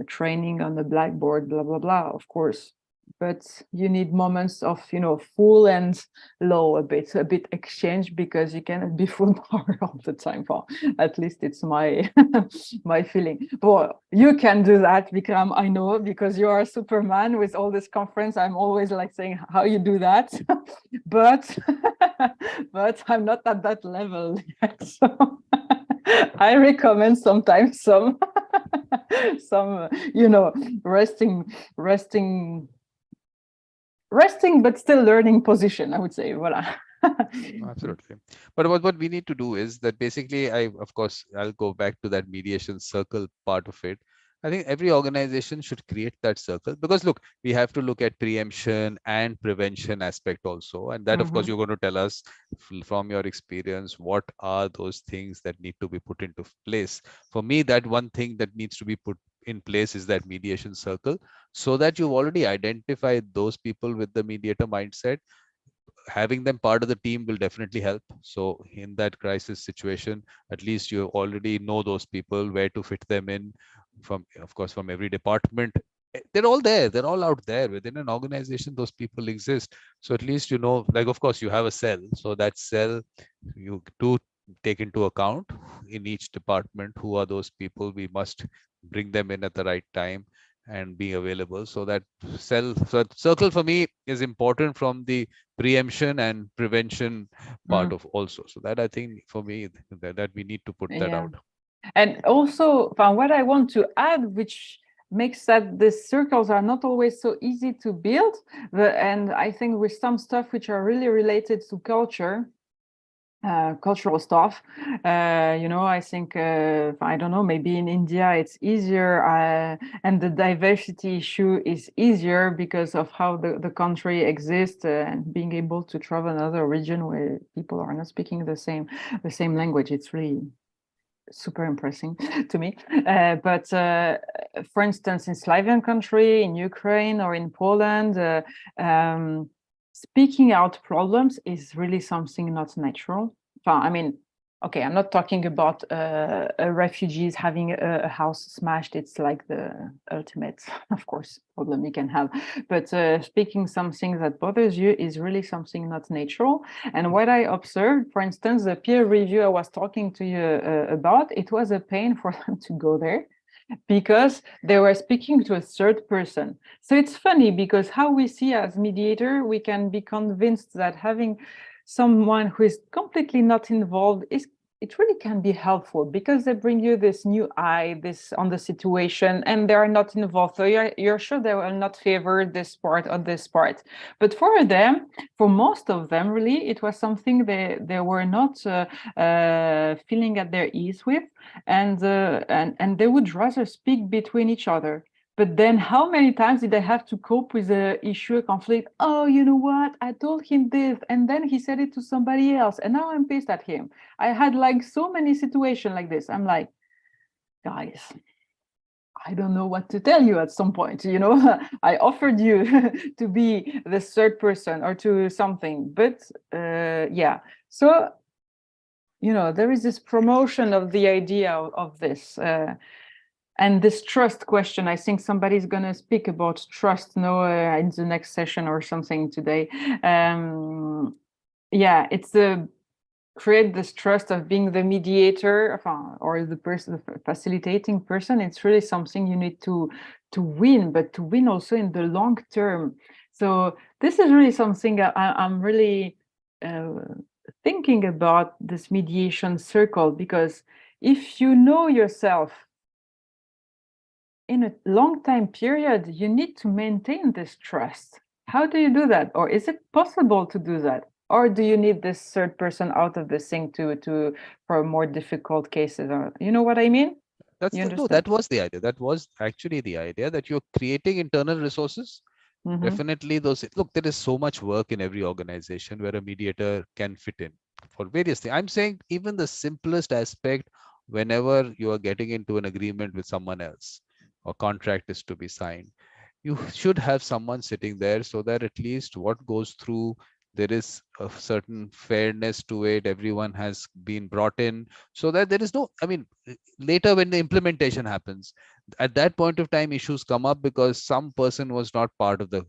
training on the blackboard, blah, blah, blah, of course. But you need moments of, full and low, a bit exchange, because you cannot be full power all the time. Well, at least it's my my feeling. But you can do that, Vikram, I know, because you are a Superman with all this conference. I'm always like saying how you do that, but but I'm not at that level yet. So I recommend sometimes some resting, but still learning position, I would say. Voila. Absolutely. But what we need to do is that basically, of course, I'll go back to that mediation circle part of it. I think every organization should create that circle, because look, we have to look at preemption and prevention aspect also. And that, of course, you're going to tell us from your experience, what are those things that need to be put into place. For me, that one thing that needs to be put in place is that mediation circle, so that you've already identified those people with the mediator mindset. Having them part of the team will definitely help. So in that crisis situation, at least you already know those people, where to fit them in, from, of course, from every department. They're all there, they're all out there within an organization. Those people exist. So at least, like, of course, you have a cell, so that cell, you do take into account in each department who are those people. We must bring them in at the right time and be available. So that circle for me is important from the preemption and prevention part of also. So that, I think, for me, that we need to put that out. And also, what I want to add, which makes that the circles are not always so easy to build, and I think with some stuff which are really related to culture, cultural stuff, I think, I don't know, maybe in India it's easier, and the diversity issue is easier because of how the country exists, and being able to travel another region where people are not speaking the same language. It's really super impressive to me. But for instance, in Slavian country, in Ukraine or in Poland, speaking out problems is really something not natural. I mean, okay, I'm not talking about refugees having a house smashed. It's like the ultimate, of course, problem you can have. But speaking something that bothers you is really something not natural. And what I observed, for instance, the peer review I was talking to you about, it was a pain for them to go there, because they were speaking to a third person. So it's funny, because how we see as mediator, we can be convinced that having someone who is completely not involved it really can be helpful, because they bring you this new eye, this on the situation, and they are not involved. So you're sure they will not favor this part or this part. But for them, for most of them, really, it was something they were not feeling at their ease with, and they would rather speak between each other. But then how many times did I have to cope with the issue, a conflict? Oh, you know what? I told him this, and then he said it to somebody else, and now I'm pissed at him. I had like so many situations like this. I'm like, guys, I don't know what to tell you at some point. I offered you to be the third person or to something, but yeah. So, there is this promotion of the idea of this. And this trust question, I think somebody's going to speak about trust in the next session or something today. It's create this trust of being the mediator or the person, the facilitating person. It's really something you need to win, but to win also in the long term. So this is really something I'm really thinking about, this mediation circle, because if you know yourself in a long time period, you need to maintain this trust. How do you do that? Or is it possible to do that? Or do you need this third person out of the sync to for more difficult cases? Or you know what I mean? That's You the no, understand? that was the idea. That was actually the idea that you're creating internal resources. Mm-hmm. Definitely those, look, there is so much work in every organization where a mediator can fit in for various things. I'm saying even the simplest aspect, whenever you are getting into an agreement with someone else, or contract is to be signed, you should have someone sitting there so that at least what goes through, there is a certain fairness to it. Everyone has been brought in so that there is no, I mean, later when the implementation happens, at that point of time issues come up because some person was not part of the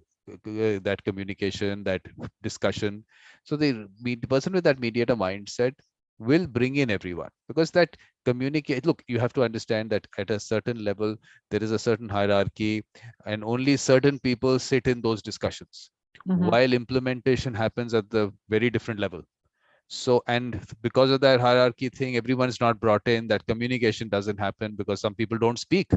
that communication, that discussion. So the person with that mediator mindset will bring in everyone, because that communicate, look, you have to understand that at a certain level there is a certain hierarchy, and only certain people sit in those discussions, Mm-hmm. while implementation happens at the very different level. So, and because of that hierarchy thing, everyone is not brought in, that communication doesn't happen because some people don't speak,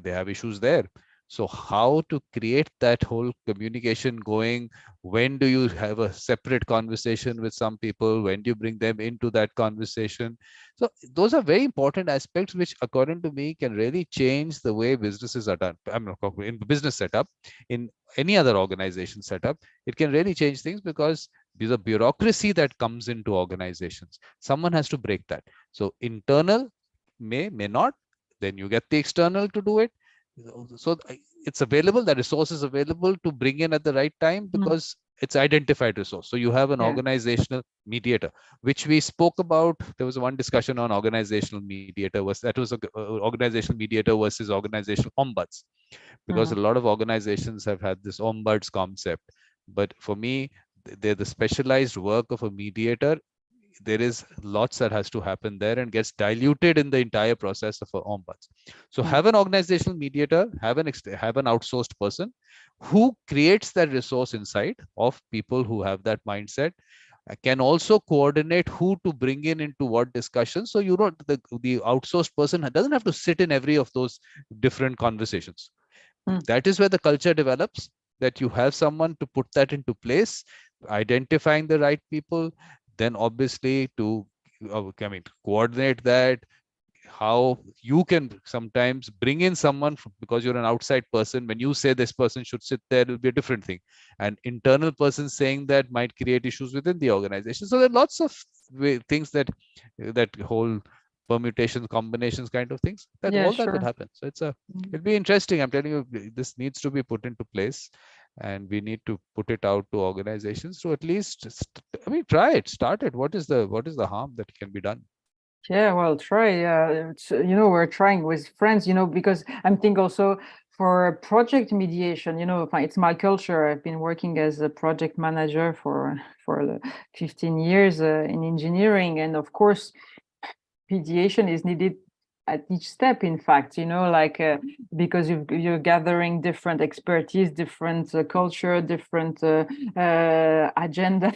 they have issues there. So how to create that whole communication going? When do you have a separate conversation with some people? When do you bring them into that conversation? So those are very important aspects which, according to me, can really change the way businesses are done. I'm not talking in business setup, in any other organization setup, it can really change things, because there's a bureaucracy that comes into organizations. Someone has to break that. So internal may not, then you get the external to do it. So it's available, the resource is available to bring in at the right time, Mm-hmm. because it's identified resource. So you have an Yeah. organizational mediator, which we spoke about. There was one discussion on organizational mediator, was that was a organizational mediator versus organizational ombuds, because Mm-hmm. a lot of organizations have had this ombuds concept. But for me, they're the specialized work of a mediator. There is lots that has to happen there and gets diluted in the entire process of ombuds. So Mm. have an organizational mediator, have an outsourced person who creates that resource inside of people who have that mindset, can also coordinate who to bring in into what discussion. So you know, the outsourced person doesn't have to sit in every of those different conversations. Mm. That is where the culture develops, that you have someone to put that into place, identifying the right people, then obviously to I mean, coordinate that, how you can sometimes bring in someone because you're an outside person. When you say this person should sit there, it will be a different thing. An internal person saying that might create issues within the organization. So there are lots of things that whole permutations, combinations kind of things, that Yeah, all that would sure. happen. So Mm. it'll be interesting. I'm telling you, this needs to be put into place, and we need to put it out to organizations to at least, I mean, try it, start it. What is the harm that can be done? Yeah, well, try. It's, we're trying with friends, because I'm thinking also for project mediation, it's my culture. I've been working as a project manager for 15 years in engineering, and of course, mediation is needed at each step, in fact, like because you're gathering different expertise, different culture, different agenda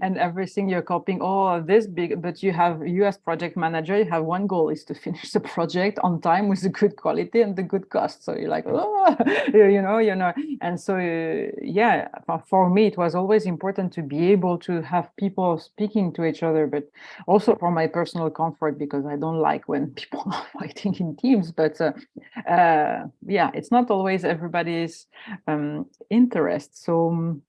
and everything. You're copying all of this big, but you as project manager, you have one goal, is to finish the project on time with the good quality and the good cost. So you're like, oh, and so yeah, for me it was always important to be able to have people speaking to each other, but also for my personal comfort, because I don't like when people are fighting in teams. But yeah, it's not always everybody's interest. So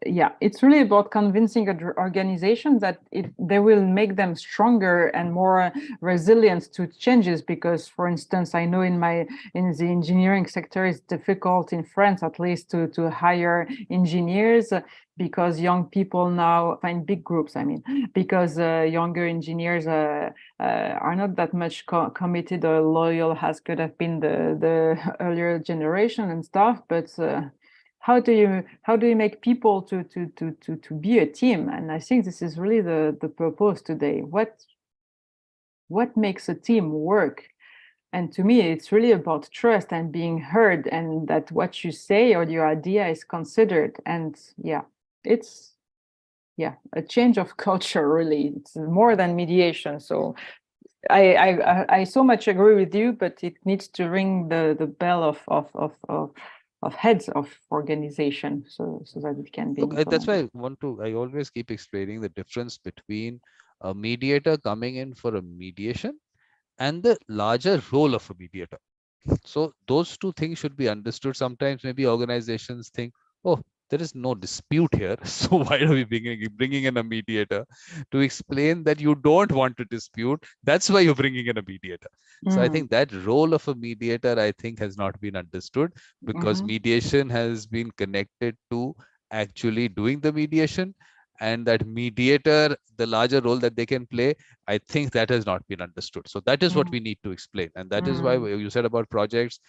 yeah, it's really about convincing organizations that they will make them stronger and more resilient to changes. Because, for instance, I know in the engineering sector, it's difficult in France, at least, to hire engineers, because young people now find big groups. I mean, because younger engineers are not that much committed or loyal as could have been the earlier generation and stuff. But how do you make people to be a team? And I think this is really the purpose today. What makes a team work? And to me, it's really about trust and being heard, and that what you say or your idea is considered. And yeah, it's a change of culture, really. It's more than mediation. So I so much agree with you, but it needs to ring the bell of heads of organization, so that it can be Look, that's why implemented. I always keep explaining the difference between a mediator coming in for a mediation and the larger role of a mediator. So those two things should be understood. Sometimes maybe organizations think, oh, there is no dispute here. So why are we bringing in a mediator to explain that you don't want to dispute? That's why you're bringing in a mediator. So I think that role of a mediator, I think, has not been understood, because Mhm. mediation has been connected to actually doing the mediation, and that mediator, the larger role that they can play, I think that has not been understood. So that is what we need to explain. And that is why you said about projects,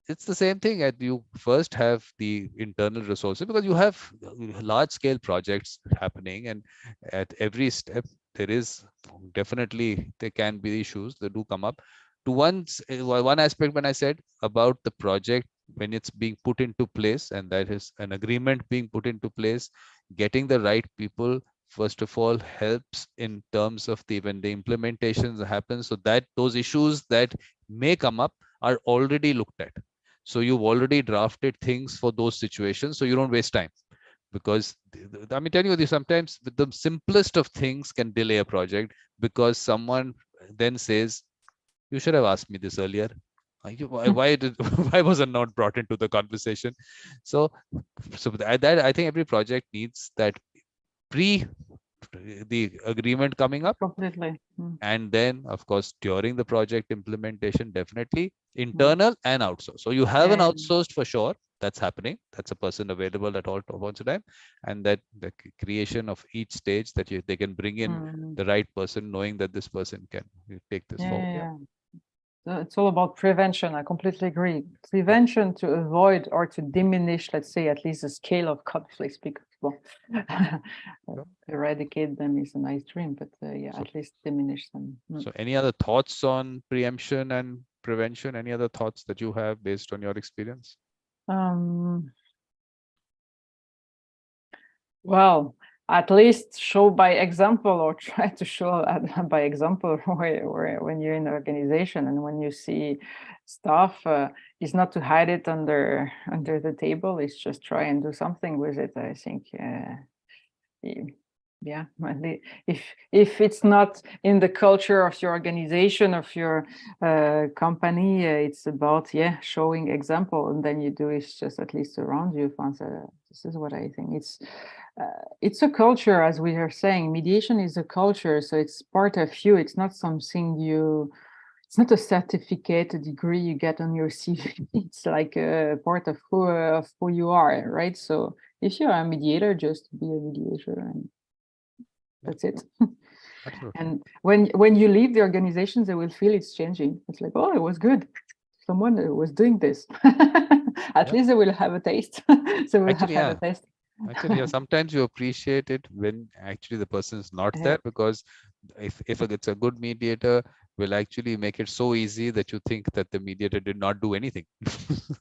it's the same thing. That you first have the internal resources, because you have large scale projects happening, and at every step there is definitely, there can be issues that do come up. To one aspect, when I said about the project, when it's being put into place, and that is an agreement being put into place, getting the right people first of all helps in terms of the when the implementations happen, so that those issues that may come up are already looked at. So you've already drafted things for those situations, so you don't waste time. Because I mean, telling you this, sometimes with the simplest of things can delay a project, because someone then says, you should have asked me this earlier. Why did why was I not brought into the conversation? So that I think every project needs that pre the agreement coming up, Completely. and then of course during the project implementation, definitely internal and outsourced. So you have an Yeah. outsourced for sure, that's happening, that's a person available at all points of time, and that the creation of each stage, that they can bring in the right person, knowing that this person can take this forward. Yeah. Yeah. It's all about prevention. I completely agree. Yeah. Prevention to avoid or to diminish, let's say, at least the scale of conflicts. Because, well, Sure. eradicate them is a nice dream, but yeah, So, at least diminish them. so any other thoughts on preemption and prevention? Any other thoughts that you have based on your experience? Um, well, at least show by example, or try to show by example where when you're in the organization and when you see stuff, is not to hide it under the table. It's just try and do something with it. I think. Yeah, if it's not in the culture of your organization, of your company, it's about showing example, and then you do it just at least around you. This is what I think. It's a culture, as we are saying. Mediation is a culture, so it's part of you. It's not something you. It's not a certificate, a degree you get on your CV. It's like a part of who you are, right? So if you're a mediator, just be a mediator, and that's it. Absolutely. And when you leave the organization, they will feel it's changing. It's like, oh, it was good. Someone was doing this. At Yeah. least they will have a taste. So we'll Actually, have a yeah. taste. Actually, yeah, sometimes you appreciate it when actually the person is not Yeah. there, because if it's a good mediator, will actually make it so easy that you think that the mediator did not do anything.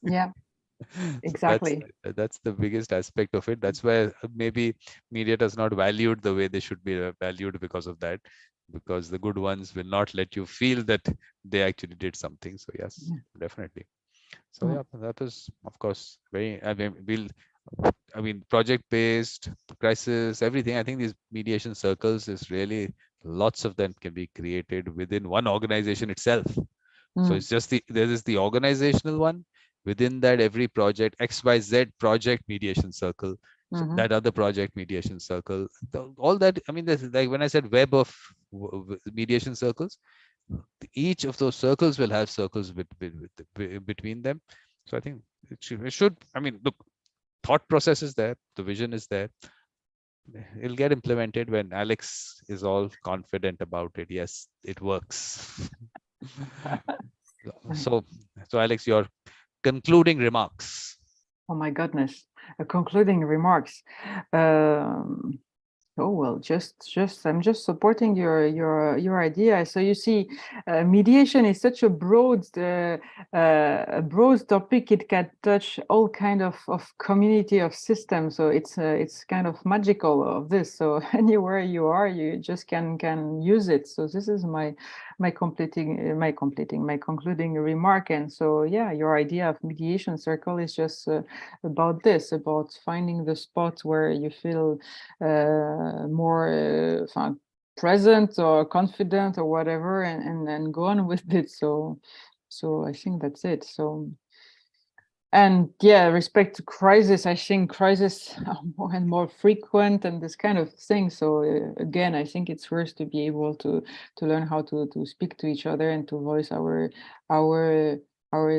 Yeah, So exactly. that's the biggest aspect of it. That's why maybe mediators not valued the way they should be valued because of that, because the good ones will not let you feel that they actually did something. So yes, definitely. So Mm. yeah, that is of course very. I mean, project-based crisis, everything. I think these mediation circles is really lots of them can be created within one organization itself. So Mm. it's just there is the organizational one. Within that, every project, XYZ project mediation circle. So Mhm. that other project mediation circle, all that. I mean, there's like when I said web of mediation circles, each of those circles will have circles between them. So I think it should. I mean, look, thought process is there, the vision is there. It'll get implemented when Alex is all confident about it. Yes, it works. so, so Alex, your concluding remarks. Oh my goodness. Concluding remarks. Um, Oh well, I'm just supporting your idea. So you see, mediation is such a broad topic. It can touch all kind of community of systems. So it's kind of magical of this. So anywhere you are, you just can use it. So this is my concluding remark. And so, yeah, your idea of mediation circle is just about this, about finding the spot where you feel more present or confident or whatever, and then go on with it. So I think that's it. So, and yeah, respect to crisis, I think crises are more and more frequent and this kind of thing. So again, I think it's worth to be able to learn how to speak to each other and to voice our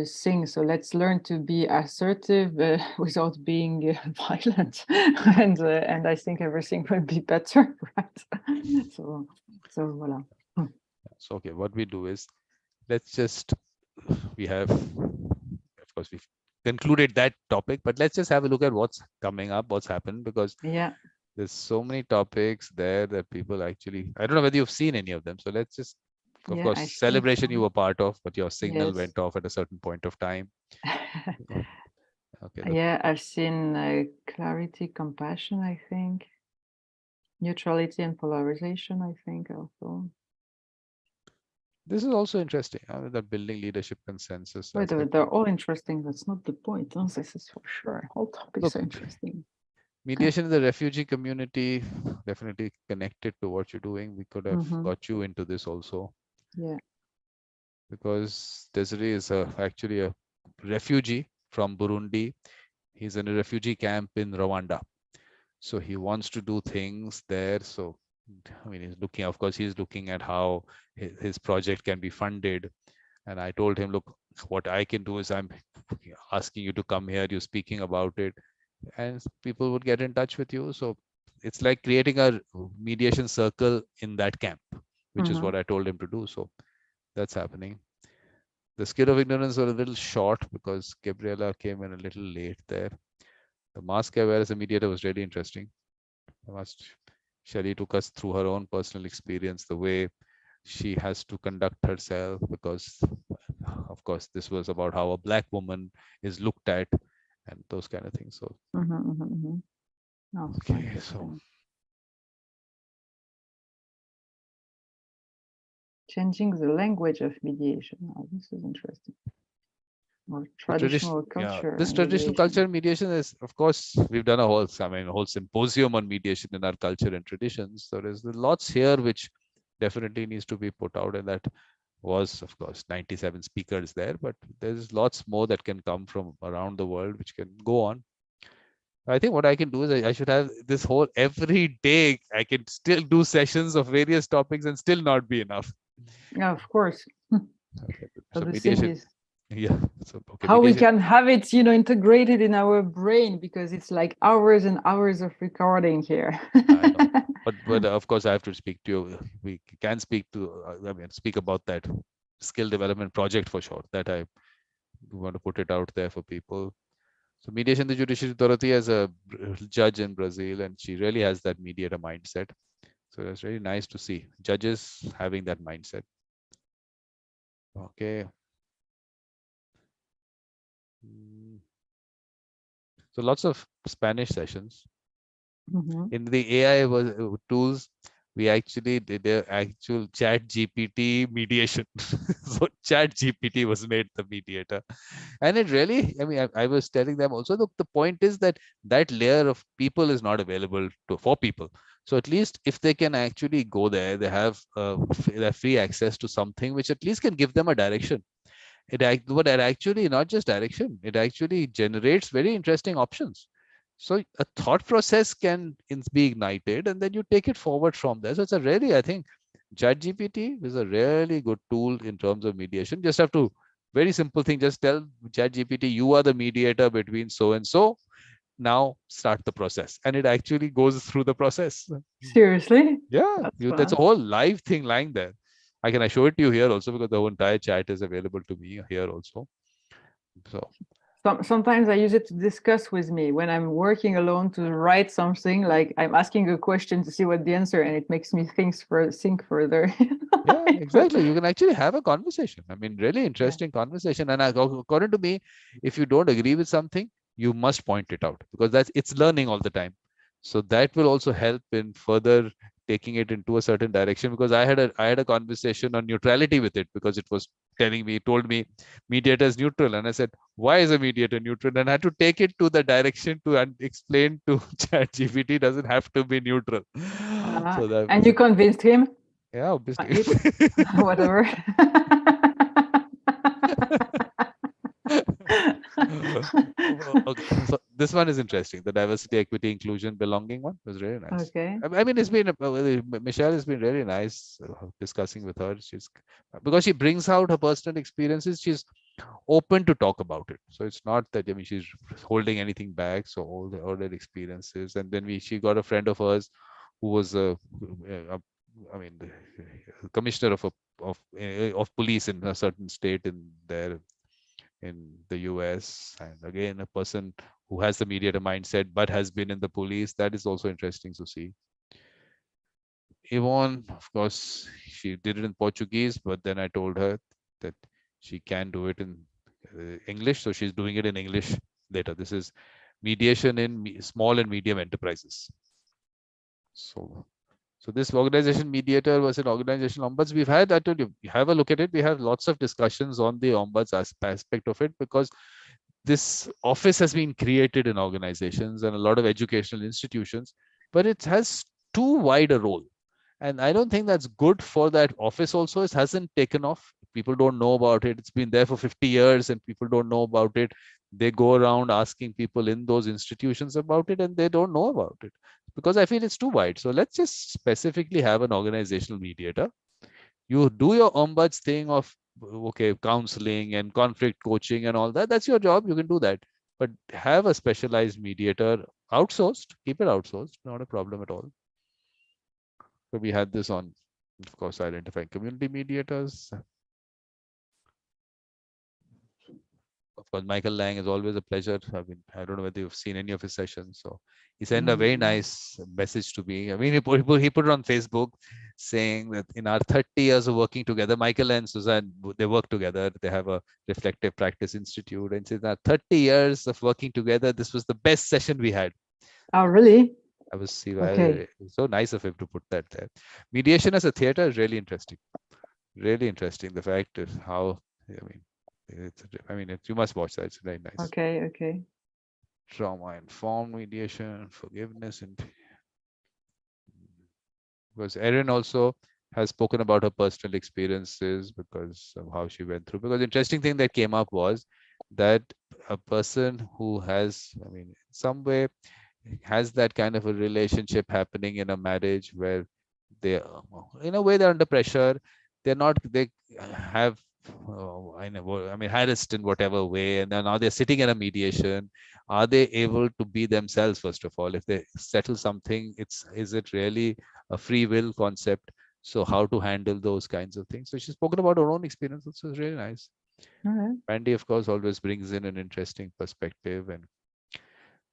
thing. So let's learn to be assertive without being violent, and I think everything will be better, right? So voila. So okay, what we do is, let's just, we have, of course, we've concluded that topic, but let's just have a look at what's coming up, what's happened, because Yeah, there's so many topics there that people actually, I don't know whether you've seen any of them. So let's just, of yeah, course, I've seen celebration you some. were part of, but your signal Yes. went off at a certain point of time. Okay. Yeah, I've seen clarity, compassion, I think. Neutrality and polarization, I think also. This is also interesting. The building leadership consensus. Wait, they're all interesting. That's not the point. Huh? This is for sure. All topics Look, are interesting. mediation in the refugee community, definitely connected to what you're doing. We could have got you into this also. Yeah. Because Desiree is actually a refugee from Burundi. He's in a refugee camp in Rwanda. So he wants to do things there. So, I mean, he's looking, of course, he's looking at how his project can be funded. And I told him, look, what I can do is I'm asking you to come here, you're speaking about it, and people would get in touch with you. So it's like creating a mediation circle in that camp, which is what I told him to do. So that's happening. The skill of ignorance was a little short because Gabriela came in a little late there. The mask aware as a mediator was really interesting. Shelley took us through her own personal experience, the way she has to conduct herself, because of course this was about how a Black woman is looked at and those kind of things. So okay, so changing the language of mediation. Oh, this is interesting. Or traditional culture. Yeah, this traditional culture mediation is, of course, we've done a whole symposium on mediation in our culture and traditions. So there's lots here which definitely needs to be put out, and that was, of course, 97 speakers there, but there's lots more that can come from around the world which can go on. I think what I can do is I should have this whole every day. I can still do sessions of various topics and still not be enough. Yeah, of course. Okay. So mediation. Yeah. So okay, how mediation. We can have it, integrated in our brain, because it's like hours and hours of recording here. I know. But of course I have to speak to you. We can speak to. Speak about that skill development project for sure. That I want to put it out there for people. So mediation, the judiciary authority, as a judge in Brazil, and she really has that mediator mindset. So it's really nice to see judges having that mindset. Okay. So lots of Spanish sessions. In the AI tools, we actually did the actual Chat GPT mediation. So Chat GPT was made the mediator. And it really, I was telling them also, look, the point is that layer of people is not available for people. So at least if they can actually go there, they have free access to something which at least can give them a direction. But actually not just direction, it actually generates very interesting options. So a thought process can be ignited, and then you take it forward from there. So it's a really, I think, ChatGPT is a really good tool in terms of mediation. Just have to, very simple thing, just tell ChatGPT, you are the mediator between so and so. Now start the process, and it actually goes through the process. Seriously? Yeah, that's a whole live thing lying there. I can show it to you here also, because the whole entire chat is available to me here also. So sometimes I use it to discuss with me when I'm working alone, to write something, like I'm asking a question to see what the answer, and it makes me think further. Yeah, exactly. You can actually have a conversation. Really interesting conversation. And according to me, if you don't agree with something, you must point it out, because it's learning all the time. So that will also help in further taking it into a certain direction, because I had a conversation on neutrality with it, because it was told me mediator is neutral, and I said, why is a mediator neutral? And I had to take it to the direction to explain to ChatGPT doesn't have to be neutral. So that And was you convinced him? yeah, obviously. It, whatever. Okay, so this one is interesting. The diversity, equity, inclusion, belonging one was really nice. Okay. I mean, it's been Michelle has been really nice discussing with her. She's because she brings out her personal experiences. She's open to talk about it. So it's not that she's holding anything back. So all their experiences, and then she got a friend of hers who was I mean, the commissioner of police in a certain state in the US, and again a person who has the mediator mindset but has been in the police. That is also interesting to see. Yvonne, of course, she did it in Portuguese, but then I told her that she can do it in English, so she's doing it in English later. This is mediation in small and medium enterprises. So this organization mediator was an organization ombuds. We've had, I told you, have a look at it. We have lots of discussions on the ombuds aspect of it, because this office has been created in organizations and a lot of educational institutions, but it has too wide a role. And I don't think that's good for that office also. It hasn't taken off. People don't know about it. It's been there for 50 years and people don't know about it. They go around asking people in those institutions about it and they don't know about it, because I feel it's too wide. So let's just specifically have an organizational mediator. You do your ombuds thing of, okay, counseling and conflict coaching and all that. That's your job. You can do that. But have a specialized mediator, outsourced, keep it outsourced, not a problem at all. So we had this on, of course, identifying community mediators. Of course, Michael Lang is always a pleasure. I mean, I don't know whether you've seen any of his sessions. So he sent a very nice message to me. I mean, he put it on Facebook saying that in our 30 years of working together, Michael and Suzanne, they work together. They have a reflective practice institute. And says that 30 years of working together, this was the best session we had. Oh, really? I was Okay. so nice of him to put that there. Mediation as a theater is really interesting. Really interesting. The fact is how, you must watch that. It's very nice. Okay. Okay. Trauma informed mediation, forgiveness, and because Erin also has spoken about her personal experiences because of how she went through. Because the interesting thing that came up was that a person who has, in some way, has that kind of a relationship happening in a marriage where they, in a way, they're under pressure. They have, harassed in whatever way, and then now they're sitting in a mediation. Are they able to be themselves? First of all, if they settle something, is it really a free will concept? So how to handle those kinds of things? So she's spoken about her own experience, which was really nice. Randy, of course, always brings in an interesting perspective. And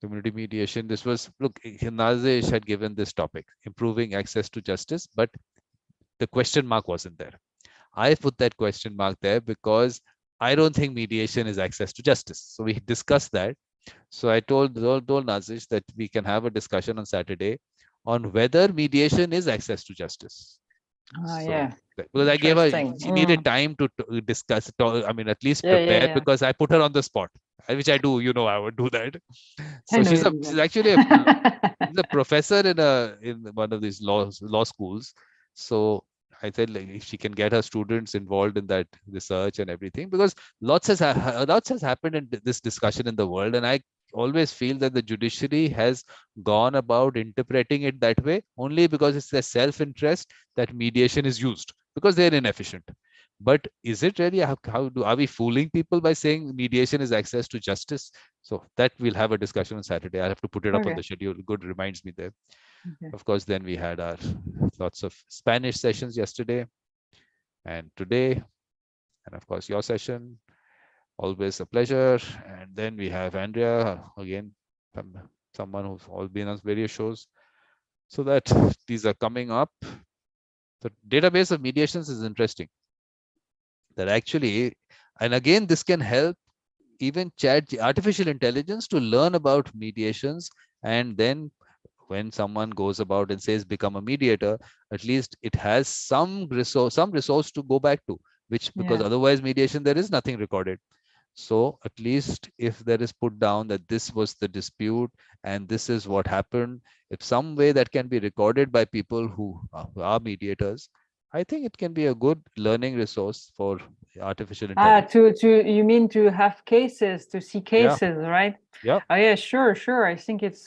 community mediation. This was, look, Nazesh had given this topic, improving access to justice, but the question mark wasn't there. I put that question mark there because I don't think mediation is access to justice. So we discussed that. So I told Nazesh that we can have a discussion on Saturday on whether mediation is access to justice. Yeah. Because I gave her, she needed time to discuss, at least prepare, because I put her on the spot, which I do, I would do that. So she's actually she's a professor in one of these law schools. So I said, like, if she can get her students involved in that research and everything, because lots has happened in this discussion in the world, and I always feel that the judiciary has gone about interpreting it that way only because it's their self-interest that mediation is used, because they're inefficient. But is it really, are we fooling people by saying mediation is access to justice? So that we'll have a discussion on Saturday. I have to put it up on the schedule. Good, reminds me there. Of course, then we had our lots of Spanish sessions yesterday and today, and of course your session. Always a pleasure. And then we have Andrea again, someone who's all been on various shows. So that these are coming up. The database of mediations is interesting. That actually, and again, this can help even artificial intelligence to learn about mediations and then when someone goes about and says become a mediator, at least it has some resource to go back to, which, because Yeah. otherwise mediation there is nothing recorded. So at least if there is put down that this was the dispute and this is what happened, if some way that can be recorded by people who are mediators, I think it can be a good learning resource for artificial intelligence. You mean to have cases, to see Yeah, cases, right? yeah, Oh yeah, sure. I think it's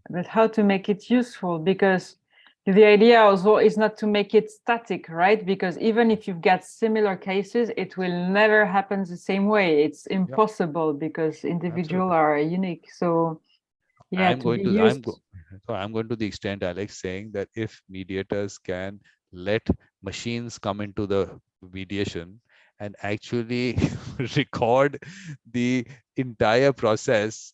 but how to make it useful, because the idea also is not to make it static, right? Because even if you've got similar cases, it will never happen the same way. It's yeah, impossible because individuals absolutely. are unique. So yeah, I'm to be going to I'm used. go, so I'm going to the extent, Alex, saying that if mediators can let machines come into the mediation and actually record the entire process,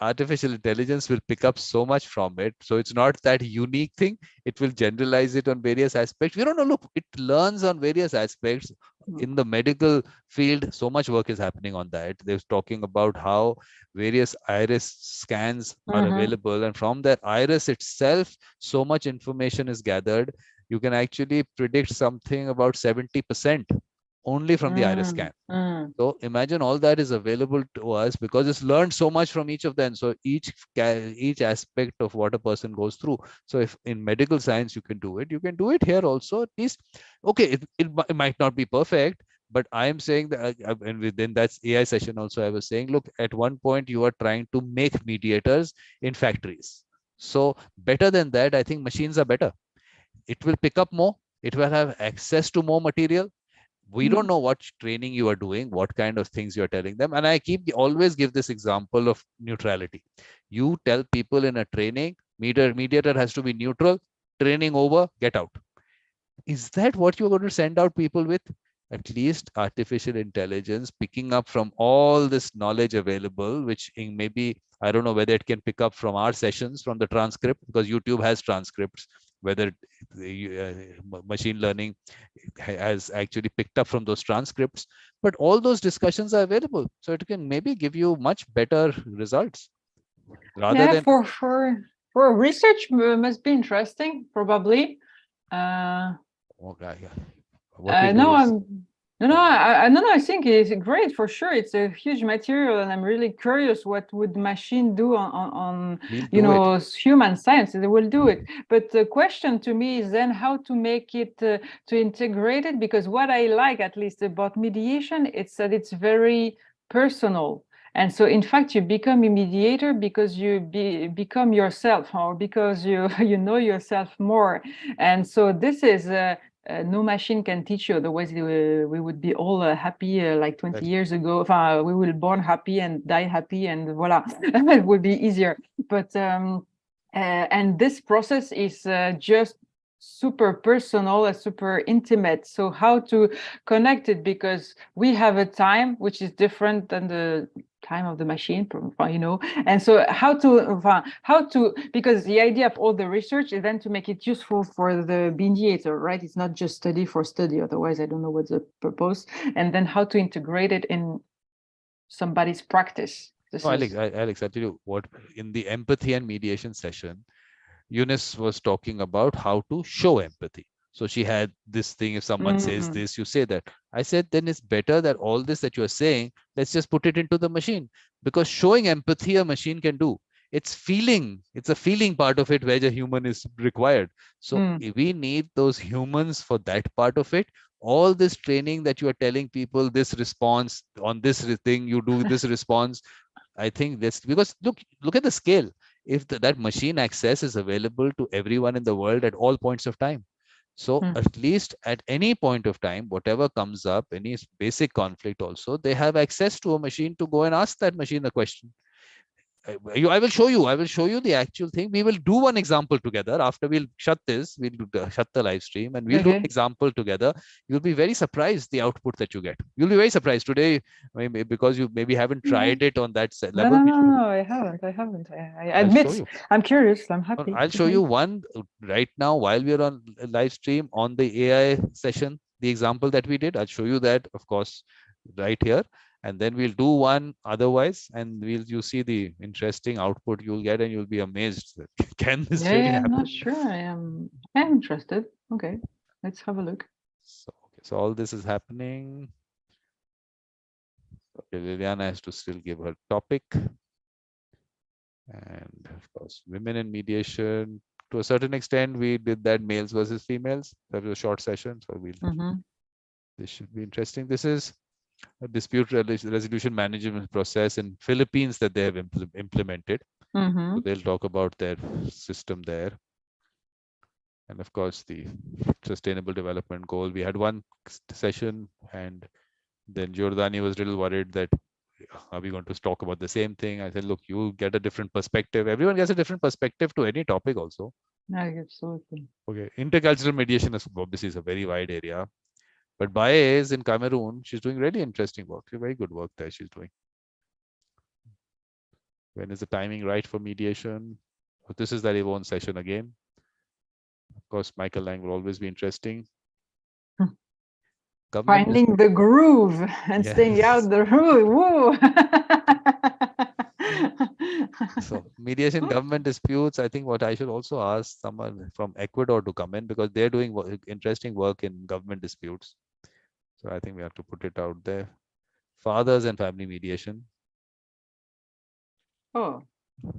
artificial intelligence will pick up so much from it. So it's not that unique thing. It will generalize it on various aspects. We don't know. Look, it learns on various aspects. Mm. In the medical field, so much work is happening on that. They're talking about how various iris scans are Mhm. available, and from that iris itself, so much information is gathered. You can actually predict something about 70% only from the iris Mm. scan. Mm. So imagine all that is available to us because it's learned so much from each of them. So each aspect of what a person goes through. So if in medical science you can do it, you can do it here also. At least, okay, it might not be perfect, but I am saying that, and within that AI session also, I was saying, look, at one point you are trying to make mediators in factories. So better than that, I think machines are better. It will pick up more. It will have access to more material. We don't Mm. know what training you are doing, what kind of things you're telling them. And I keep always give this example of neutrality. You tell people in a training, mediator has to be neutral, training over, get out. Is that what you're going to send out people with? At least artificial intelligence picking up from all this knowledge available, which in maybe, I don't know whether it can pick up from our sessions from the transcript, because YouTube has transcripts, whether the machine learning has actually picked up from those transcripts, but all those discussions are available, so it can maybe give you much better results rather Yeah, than. for research must be interesting, probably. Uh, Okay, yeah. What we'll do no, is, no, I think it's great for sure. It's a huge material, and I'm really curious what would machine do on we'll do it. human science. They will do it, but the question to me is then how to make it to integrate it. Because what I like, at least about mediation, it's that it's very personal. And so, in fact, you become a mediator because you become yourself, or because you you know yourself more. And so, this is no machine can teach you. Otherwise, we would be all happy like 20 Exactly. years ago. We will born happy and die happy, and voila, it would be easier. But and this process is just super personal and super intimate. So how to connect it, because we have a time which is different than the time of the machine, and so how to because the idea of all the research is then to make it useful for the mediator, right? It's not just study for study, otherwise I don't know what's the purpose. And then how to integrate it in somebody's practice. No, This Alex, is Alex, I tell you what, in the empathy and mediation session, Eunice was talking about how to show empathy. So she had this thing, if someone says mm, this, you say that. I said, then it's better that all this that you're saying, let's just put it into the machine. Because showing empathy, a machine can do. It's a feeling part of it where the human is required. So mm, we need those humans for that part of it. All this training that you are telling people, this response on this thing, you do this response. I think that's because look at the scale. If that machine access is available to everyone in the world at all points of time, so mm. at least at any point of time, whatever comes up, any basic conflict also, they have access to a machine to go and ask that machine a question. I will show you. I will show you the actual thing. We will do one example together. After we'll shut this, we'll shut the live stream and we'll do an Okay. example together. You'll be very surprised the output that you get. You'll be very surprised today, maybe because you maybe haven't Yeah. tried it on that No, level. no, no, no, I haven't. I I'll show admit, you. I'm curious. I'm happy. I'll show Okay. you one right now while we're on live stream on the AI session. The example that we did, I'll show you that, of course, right here. and then we'll do one otherwise, and you see the interesting output you'll get, and you'll be amazed that can this really Yeah, I'm not happen? sure. I'm interested. Okay, let's have a look. So, okay, so all this is happening. Okay, Liliana has to still give her topic. And of course, women in mediation. To a certain extent, we did that males versus females. That was a short session, so this should be interesting. This is a dispute resolution management process in Philippines that they have implemented. So they'll talk about their system there. And of course, the sustainable development goal. We had one session, and then Giordani was a little worried that are we going to talk about the same thing? I said, look, you get a different perspective. Everyone gets a different perspective to any topic also. Absolutely. Okay, intercultural mediation is obviously is a very wide area. But Bae is in Cameroon. She's doing really interesting work. Very good work there she's doing. When is the timing right for mediation? So this is the Yvonne session again. Of course, Michael Lang will always be interesting. Government Finding the groove and staying out the room. Woo! So mediation government disputes. I think what I should also ask someone from Ecuador to come in, because they're doing interesting work in government disputes. So I think we have to put it out there. Fathers and family mediation. Oh,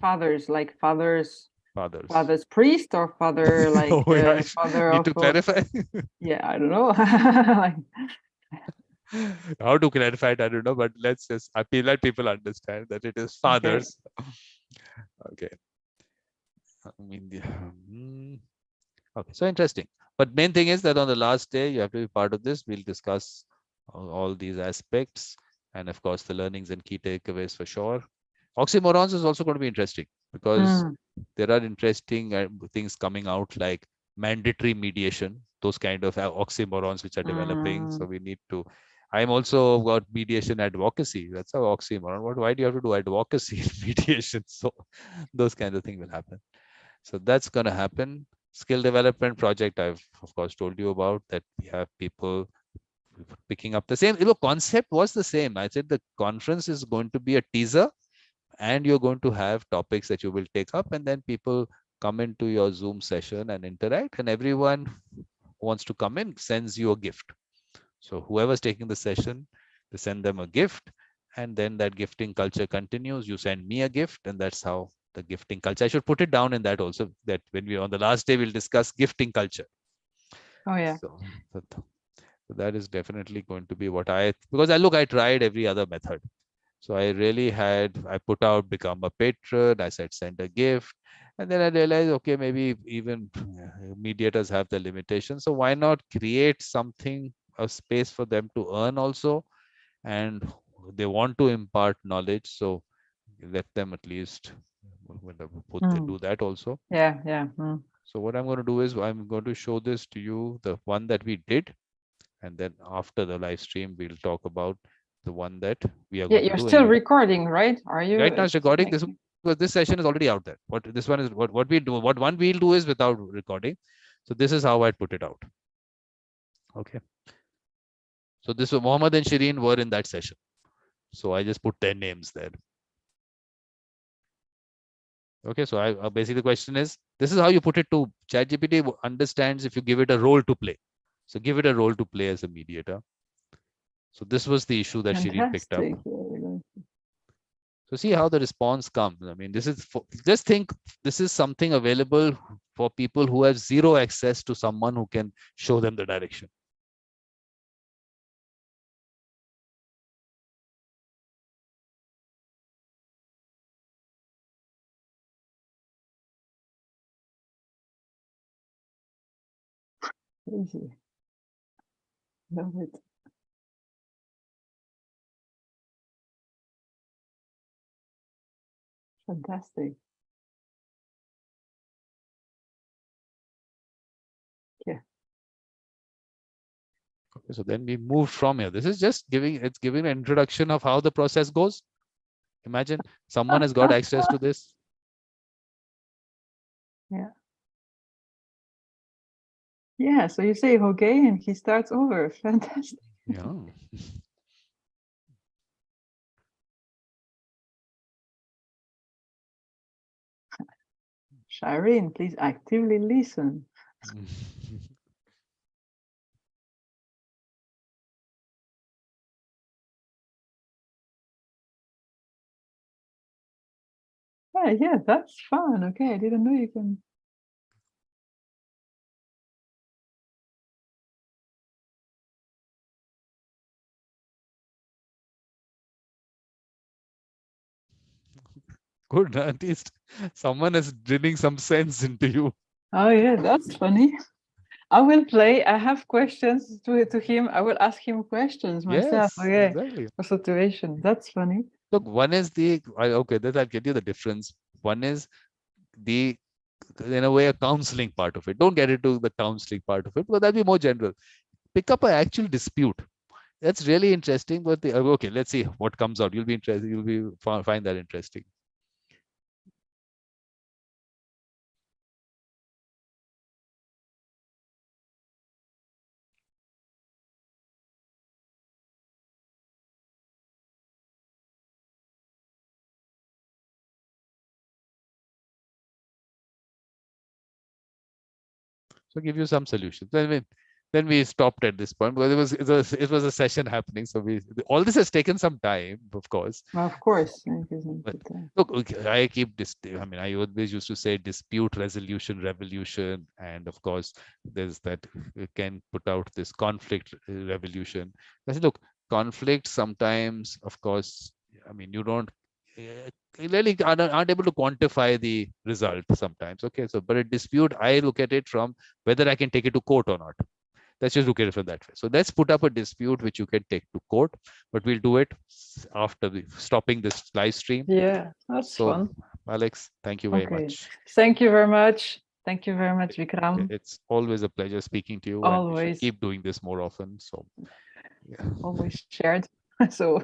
fathers, like Fathers. father's priest, or father like Oh, yeah, father need of to clarify. yeah, I don't know. Like, How to clarify it, I don't know, but let's just appeal that people understand that it is okay. fathers. Okay. I mean, okay, so interesting. But main thing is that on the last day, you have to be part of this. We'll discuss all these aspects, and of course, the learnings and key takeaways for sure. Oxymorons is also going to be interesting, because there are interesting things coming out, like mandatory mediation, those kind of oxymorons which are developing. So we need to. I'm also got mediation advocacy. That's a oxymoron. Why do you have to do advocacy in mediation? So those kind of things will happen. So that's going to happen. Skill development project, I've of course told you about, that we have people picking up the same. The concept was the same. I said the conference is going to be a teaser, and you're going to have topics that you will take up, and then people come into your Zoom session and interact, and everyone who wants to come in sends you a gift. So whoever's taking the session, they send them a gift, and then that gifting culture continues. You send me a gift, and that's how the gifting culture. I should put it down in that also, that when we on the last day, we'll discuss gifting culture. Oh yeah. So that is definitely going to be what because I tried every other method. So I put out become a patron. I said send a gift. And then I realized, okay, maybe even mediators have the limitations. So why not create something, a space for them to earn also? And they want to impart knowledge. So let them at least do that also. Yeah. So what I'm going to do is I'm going to show this to you, the one that we did. And then after the live stream, we'll talk about the one that we are Yeah, going to you're do. still recording, right? Are you? Right now it's recording this, because this session is already out there. This one is what we do. What one we'll do is without recording. So this is how I put it out. Okay. So this was Mohammed and Shireen were in that session. So I just put their names there. Okay. So I basically the question is, this is how you put it to ChatGPT understands if you give it a role to play. So give it a role to play as a mediator. So this was the issue that Shireen picked up. So see how the response comes. I mean, this is just think this is something available for people who have zero access to someone who can show them the direction. Crazy. Love it. Fantastic. Yeah. Okay, so then we moved from here. This is just giving an introduction of how the process goes. Imagine someone has got access to this. Yeah. Yeah. So you say okay, and he starts over. Fantastic. Yeah. Shireen, please actively listen. Yeah, that's fun. Okay, I didn't know you can. Good, at least someone is drilling some sense into you. Oh yeah, that's funny. I will play. I have questions to him. I will ask him questions myself. Yes, Okay, exactly. for situation. That's funny. Look, one is okay, that I'll get you the difference. One is the, in a way, a counseling part of it. Don't get into the counseling part of it, but that'll be more general. Pick up an actual dispute. That's really interesting. But okay, let's see what comes out. You'll be interested. You'll be find that interesting. So give you some solutions. Then we stopped at this point because it was a session happening. So all this has taken some time, of course. Well, of course. Because But look, okay, I keep this. I mean, I always used to say dispute resolution, revolution, and of course, there's that we can put out this conflict revolution. I said, look, conflict sometimes, of course, I mean, you don't really aren't able to quantify the result sometimes. Okay, so but a dispute, I look at it from whether I can take it to court or not. Let's just look at it from that way. So let's put up a dispute which you can take to court, but we'll do it after stopping this live stream. yeah, that's So, fun. Alex, thank you very Okay. much. Thank you very much. Thank you very much, Vikram. It's always a pleasure speaking to you, and we should Always, keep doing this more often. So, yeah. always shared. So